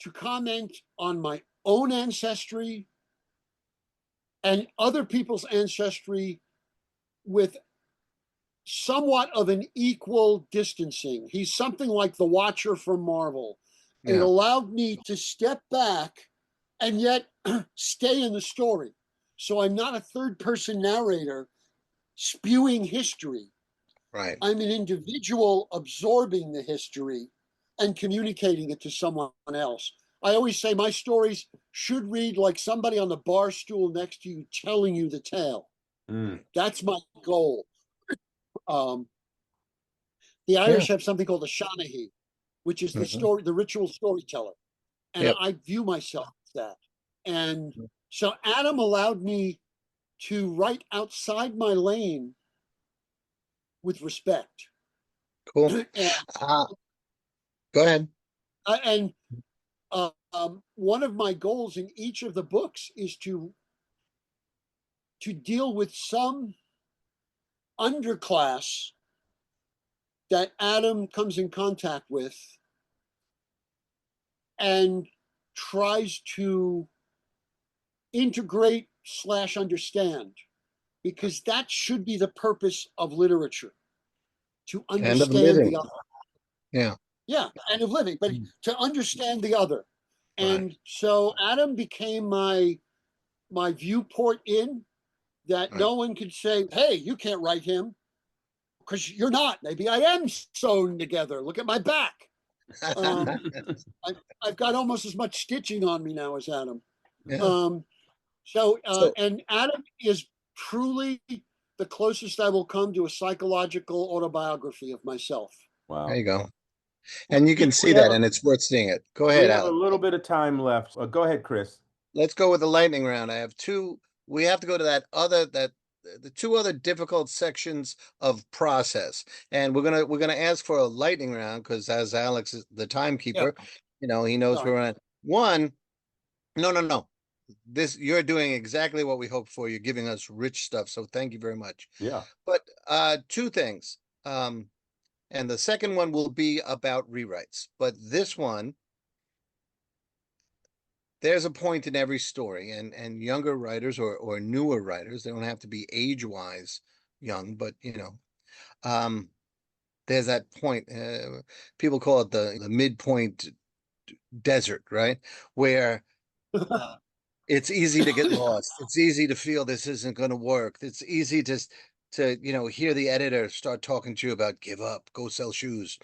to comment on my own ancestry and other people's ancestry with somewhat of an equal distancing. He's something like the Watcher from Marvel. It Yeah. allowed me to step back and yet stay in the story. So I'm not a third person narrator spewing history. Right. I'm an individual absorbing the history and communicating it to someone else. I always say my stories should read like somebody on the bar stool next to you telling you the tale. That's my goal. The Irish have something called a Shanahy, which is the ritual storyteller. And I view myself as that. And so Adam allowed me to write outside my lane with respect. Cool. Go ahead. And one of my goals in each of the books is to deal with some underclass that Adam comes in contact with and tries to integrate / understand, because that should be the purpose of literature, to understand the other. Yeah. Yeah, and of living, but to understand the other. And so Adam became my viewport in that no one could say, hey, you can't write him, because you're not. Maybe I am sewn together. Look at my back. I've got almost as much stitching on me now as Adam. Yeah. And Adam is truly the closest I will come to a psychological autobiography of myself. Wow. There you go. And you can see that, and it's worth seeing it. Go ahead, We have Alex. a little bit of time left. Go ahead, Chris. Let's go with the lightning round. I have two. We have to go to the two other difficult sections of process, and we're gonna ask for a lightning round because as Alex is the timekeeper, he knows we're on one. No. You're doing exactly what we hoped for. You're giving us rich stuff, so thank you very much. Yeah. But two things. And the second one will be about rewrites. But this one, there's a point in every story, and younger writers or newer writers, they don't have to be age-wise young, but there's that point. People call it the midpoint desert, right? Where it's easy to get lost. It's easy to feel this isn't going to work. It's easy to hear the editor start talking to you about give up, go sell shoes.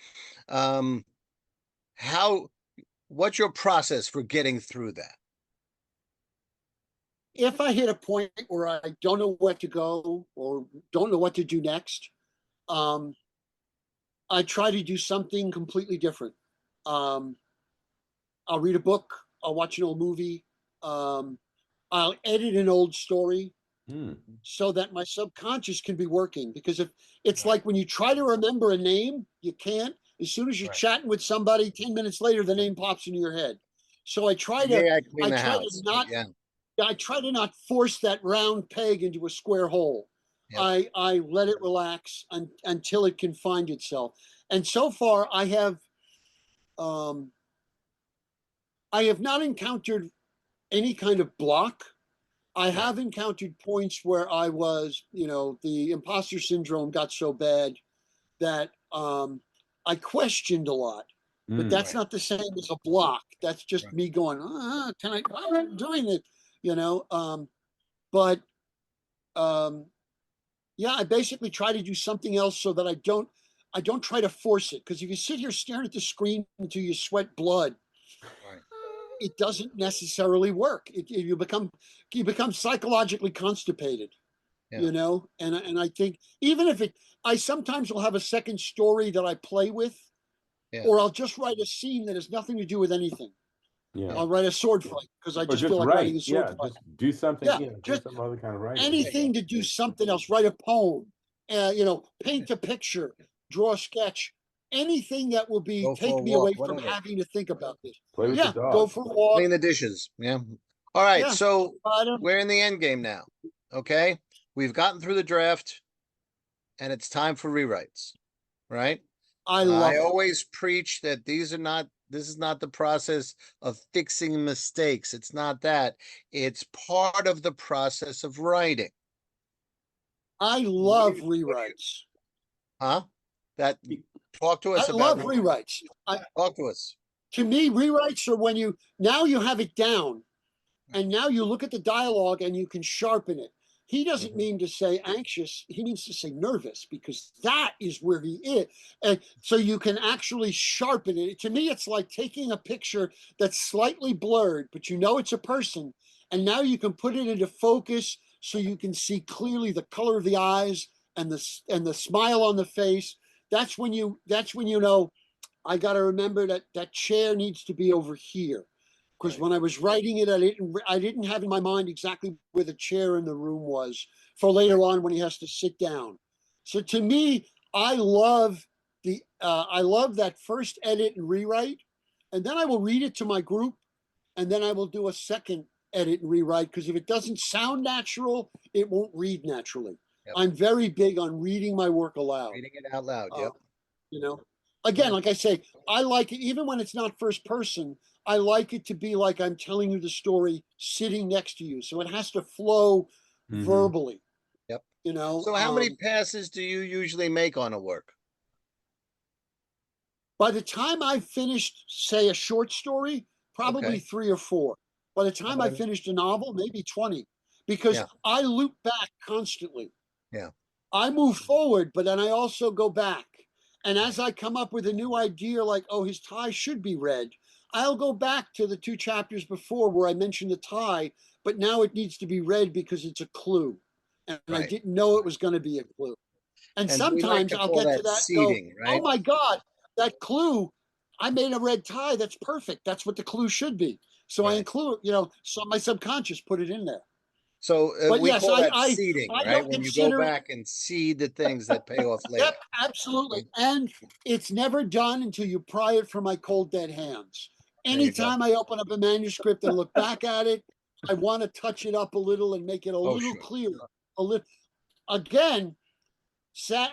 What's your process for getting through that? If I hit a point where I don't know where to go or don't know what to do next, I try to do something completely different. I'll read a book. I'll watch an old movie. I'll edit an old story so that my subconscious can be working. Because if it's like when you try to remember a name, you can't. As soon as you're chatting with somebody, 10 minutes later, the name pops into your head. So I try to not force that round peg into a square hole. Yep. I let it relax until it can find itself. And so far, I have not encountered any kind of block. I have encountered points where I was, the imposter syndrome got so bad that I questioned a lot. But that's not the same as a block. That's just me going, I'm doing it, I basically try to do something else so that I don't try to force it. Because if you sit here staring at the screen until you sweat blood, it doesn't necessarily work. You become psychologically constipated, and I think even if I sometimes will have a second story that I play with, or I'll just write a scene that has nothing to do with anything. Yeah. I'll write a sword fight because I just feel like writing a sword fight. Just do something. Just some other kind of writing. Anything to do something else. Write a poem. Paint a picture. Draw a sketch. Anything that will take me away from having to think about this. Play with the dog. Go for a walk. Clean the dishes. Yeah. All right. So we're in the end game now. Okay. We've gotten through the draft, and it's time for rewrites. Right. I always preach that these are not This is not the process of fixing mistakes. It's not that. It's part of the process of writing. I love rewrites. Huh? That talk to us I about love rewrites. talk to us. To me, rewrites are when you have it down, and now you look at the dialogue and you can sharpen it. He doesn't mean to say anxious, he means to say nervous, because that is where he is. And so you can actually sharpen it. To me, it's like taking a picture that's slightly blurred, but you know it's a person, and now you can put it into focus so you can see clearly the color of the eyes and the smile on the face. That's when you know, I got to remember that chair needs to be over here. Because when I was writing it, I didn't have in my mind exactly where the chair in the room was for later on when he has to sit down. So to me, I love that first edit and rewrite, and then I will read it to my group, and then I will do a second edit and rewrite, because if it doesn't sound natural, it won't read naturally. Yep. I'm very big on reading my work aloud. Reading it out loud. Yep. You know, again, like I say, I like it even when it's not first person. I like it to be like I'm telling you the story sitting next to you. So it has to flow verbally. Yep. You know. So how many passes do you usually make on a work? By the time I finished, say, a short story, probably 3 or 4. By the time I finished a novel, maybe 20, because I loop back constantly. Yeah. I move forward, but then I also go back. And as I come up with a new idea, like, oh, his tie should be red, I'll go back to the 2 chapters before where I mentioned the tie, but now it needs to be red because it's a clue. And I didn't know it was going to be a clue. And sometimes I'll get to that seeding, and go, right? Oh my God, that clue, I made a red tie. That's perfect. That's what the clue should be. So I include, so my subconscious put it in there. So we call that seeding, right? When you go back and seed the things that pay off later. Yep, absolutely. And it's never done until you pry it from my cold, dead hands. Anytime I open up a manuscript and look back at it, I want to touch it up a little and make it a little clearer. A little. Again,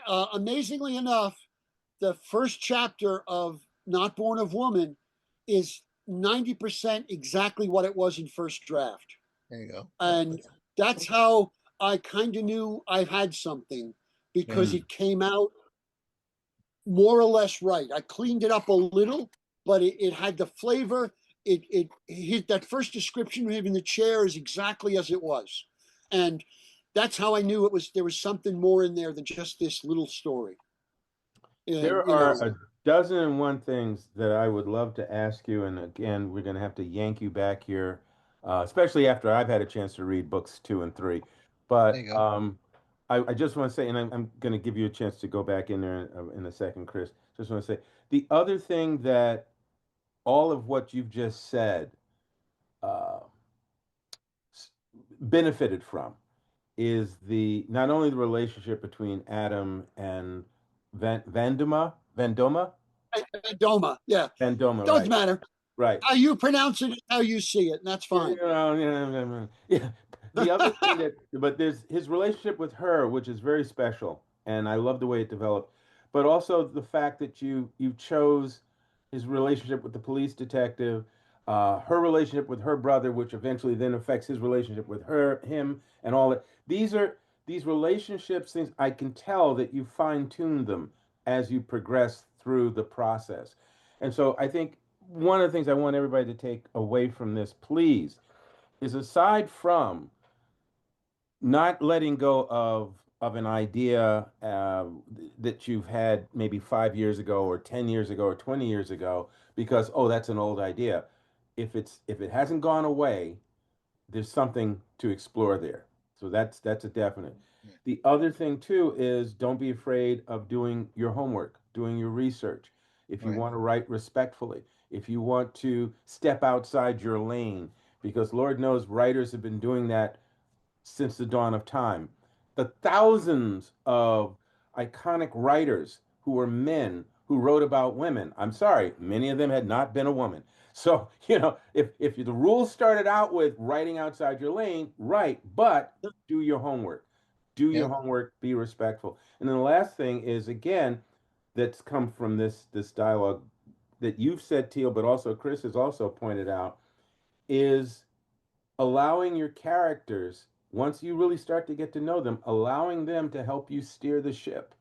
amazingly enough, the first chapter of Not Born of Woman is 90% exactly what it was in first draft. There you go. And that's how I kind of knew I had something, because it came out more or less right. I cleaned it up a little, but it had the flavor. It hit that first description of him in the chair is exactly as it was. And that's how I knew there was something more in there than just this little story. And, there are a dozen and one things that I would love to ask you. And again, we're going to have to yank you back here, especially after I've had a chance to read books 2 and 3. But I just want to say, and I'm going to give you a chance to go back in there in a second, Chris. Just want to say, the other thing that all of what you've just said benefited from is not only the relationship between Adam and Vandoma, yeah. Vandoma, Doesn't matter. Right. How you pronounce it, how you see it, and that's fine. Yeah. The other thing but there's his relationship with her, which is very special, and I love the way it developed. But also the fact that you chose his relationship with the police detective, her relationship with her brother, which eventually then affects his relationship with him, and all that. These relationships, things I can tell that you fine-tune them as you progress through the process. And so I think one of the things I want everybody to take away from this, please, is aside from not letting go of an idea that you've had maybe 5 years ago or 10 years ago or 20 years ago, because, oh, that's an old idea. If it hasn't gone away, there's something to explore there. So that's a definite. The other thing too is don't be afraid of doing your homework, doing your research. If you want to write respectfully, if you want to step outside your lane, because Lord knows writers have been doing that since the dawn of time. The thousands of iconic writers who were men who wrote about women, I'm sorry, many of them had not been a woman. So, if the rules started out with writing outside your lane, right, but do your homework. Do your homework, be respectful. And then the last thing is, again, that's come from this dialogue that you've said, Teel, but also Chris has also pointed out, is allowing your characters, once you really start to get to know them, allowing them to help you steer the ship,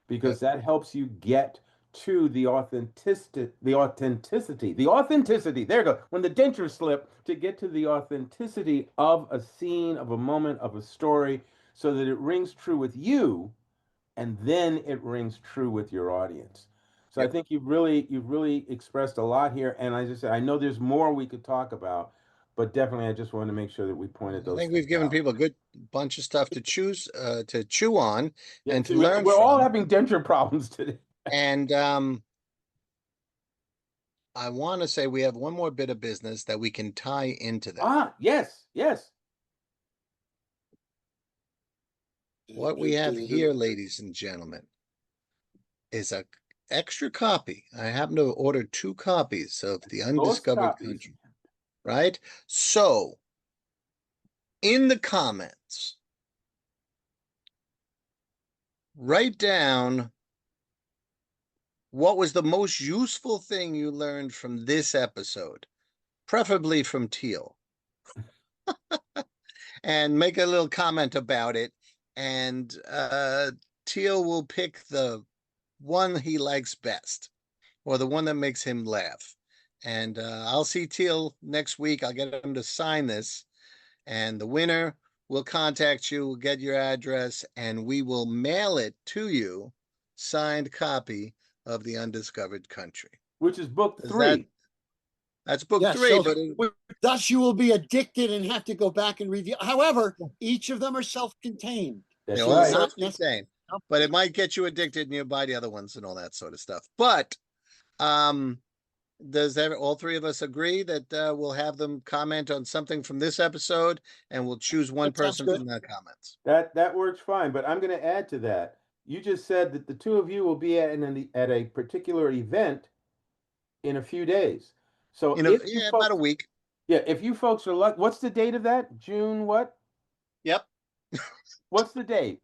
because that helps you get to the authenticity. There you go. When the dentures slip, to get to the authenticity of a scene, of a moment, of a story, so that it rings true with you, and then it rings true with your audience. So I think you've really expressed a lot here. And as I said, I know there's more we could talk about, but definitely I just wanted to make sure that we pointed those. I think we've given people a good bunch of stuff to chew on and to we're, learn we're from. all having denture problems today. And I want to say we have one more bit of business that we can tie into that. Yes. What we have here, ladies and gentlemen, is a extra copy. I happen to order 2 copies of The Undiscovered Country, right? So, in the comments, write down what was the most useful thing you learned from this episode, preferably from Teel, and make a little comment about it. And Teel will pick the one he likes best, or the one that makes him laugh. And I'll see Teel next week. I'll get him to sign this, and the winner will contact you, will get your address, and we will mail it to you, signed copy of The Undiscovered Country, which is book 3. That's book 3, so, but thus you will be addicted and have to go back and review. However, each of them are self-contained. That's right. right. Not insane, but it might get you addicted and you buy the other ones and all that sort of stuff. But does all 3 of us agree that we'll have them comment on something from this episode, and we'll choose one person from the comments? That works fine, but I'm going to add to that. You just said that the 2 of you will be at a particular event in a few days. So about a week. Yeah, if you folks are lucky, what's the date of that? June what? Yep. What's the date?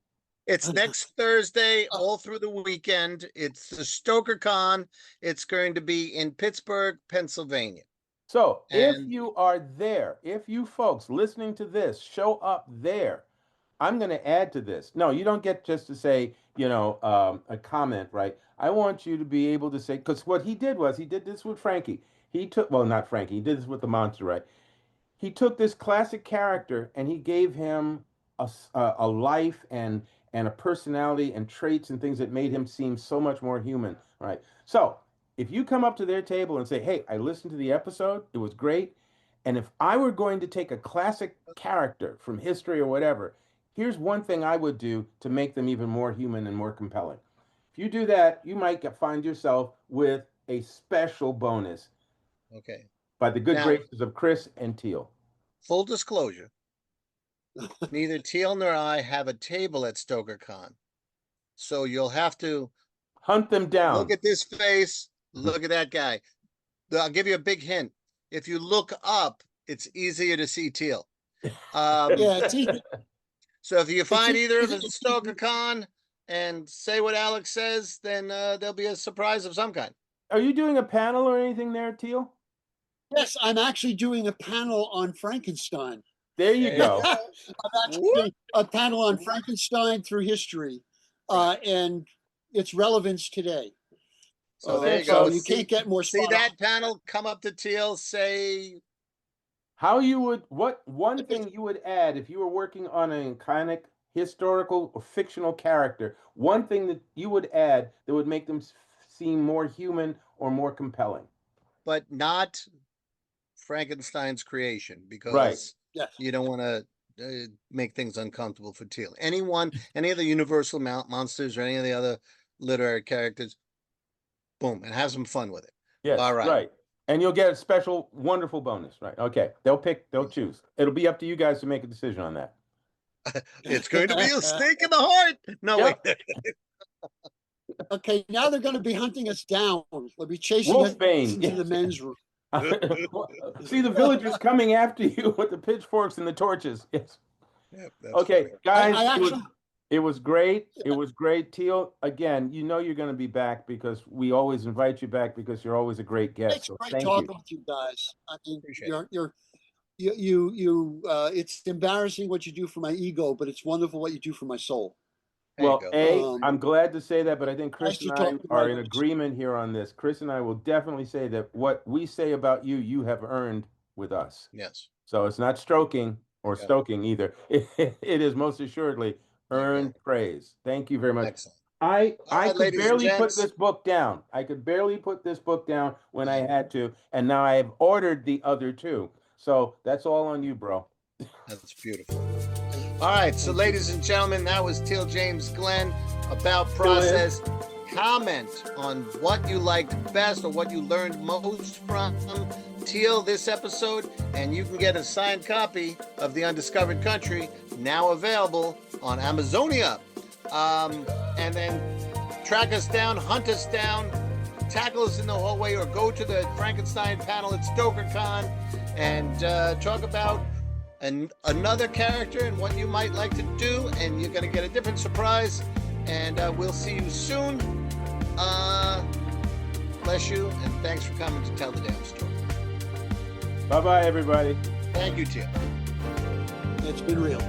It's next Thursday, all through the weekend. It's the Stoker Con. It's going to be in Pittsburgh, Pennsylvania. So if you are there, if you folks listening to this show up there, I'm going to add to this. No, you don't get just to say, a comment, right? I want you to be able to say, because what he did was, he did this with Frankie. Not Frankie, he did this with the monster, right? He took this classic character and he gave him a life and a personality and traits and things that made him seem so much more human, right? So if you come up to their table and say, hey, I listened to the episode, it was great, and if I were going to take a classic character from history or whatever, here's one thing I would do to make them even more human and more compelling. If you do that, you might find yourself with a special bonus. Okay. By the good graces of Chris and Teel. Full disclosure, neither Teel nor I have a table at StokerCon. So you'll have to hunt them down. Look at this face. Look at that guy. I'll give you a big hint. If you look up, it's easier to see Teel. It's easy. So if you find either of us at StokerCon and say what Alex says, then there'll be a surprise of some kind. Are you doing a panel or anything there, Teel? Yes, I'm actually doing a panel on Frankenstein. There you go. I'm actually doing a panel on Frankenstein through history and its relevance today. So there you go. You can't get more. See that panel? Come up to Teel, say how you would, what one thing you would add if you were working on an iconic historical or fictional character, one thing that you would add that would make them seem more human or more compelling. But not Frankenstein's creation, because you don't want to make things uncomfortable for Teel. Any of the Universal monsters or any of the other literary characters, boom, and have some fun with it. Yes, all right. And you'll get a special, wonderful bonus, right? Okay, they'll choose. It'll be up to you guys to make a decision on that. It's going to be a stake in the heart. No, wait. Okay, now they're going to be hunting us down. They'll be chasing us into the men's room. See the villagers coming after you with the pitchforks and the torches. Yes. Yep, okay, guys. It was great. It was great. Teal, again, you know you're going to be back because we always invite you back because you're always a great guest. It's So great thank talking you. with you guys. I mean, Appreciate it's embarrassing what you do for my ego, but it's wonderful what you do for my soul. There you Well, go. I'm glad to say that, but I think Chris Nice to and I talk to are in writers. agreement here on this. Chris and I will definitely say that what we say about you, you have earned with us. Yes. So it's not stroking or Yeah. stoking either. It is most assuredly There you go. earned praise. Thank you very much. Excellent. I right, could ladies and barely put gents. this book down. I could barely put this book down when I had to, and now I have ordered the other two. So that's all on you, bro. That's beautiful. All right, so ladies and gentlemen, that was Teel James Glenn about process. Comment on what you liked best or what you learned most from Teel this episode, and you can get a signed copy of The Undiscovered Country, now available on Amazonia. And then track us down, hunt us down, tackle us in the hallway, or go to the Frankenstein panel at StokerCon and talk about another character and what you might like to do, and you're going to get a different surprise. And we'll see you soon. Bless you, and thanks for coming to tell the damn story. Bye-bye, everybody. Thank you, Teel. It's been real.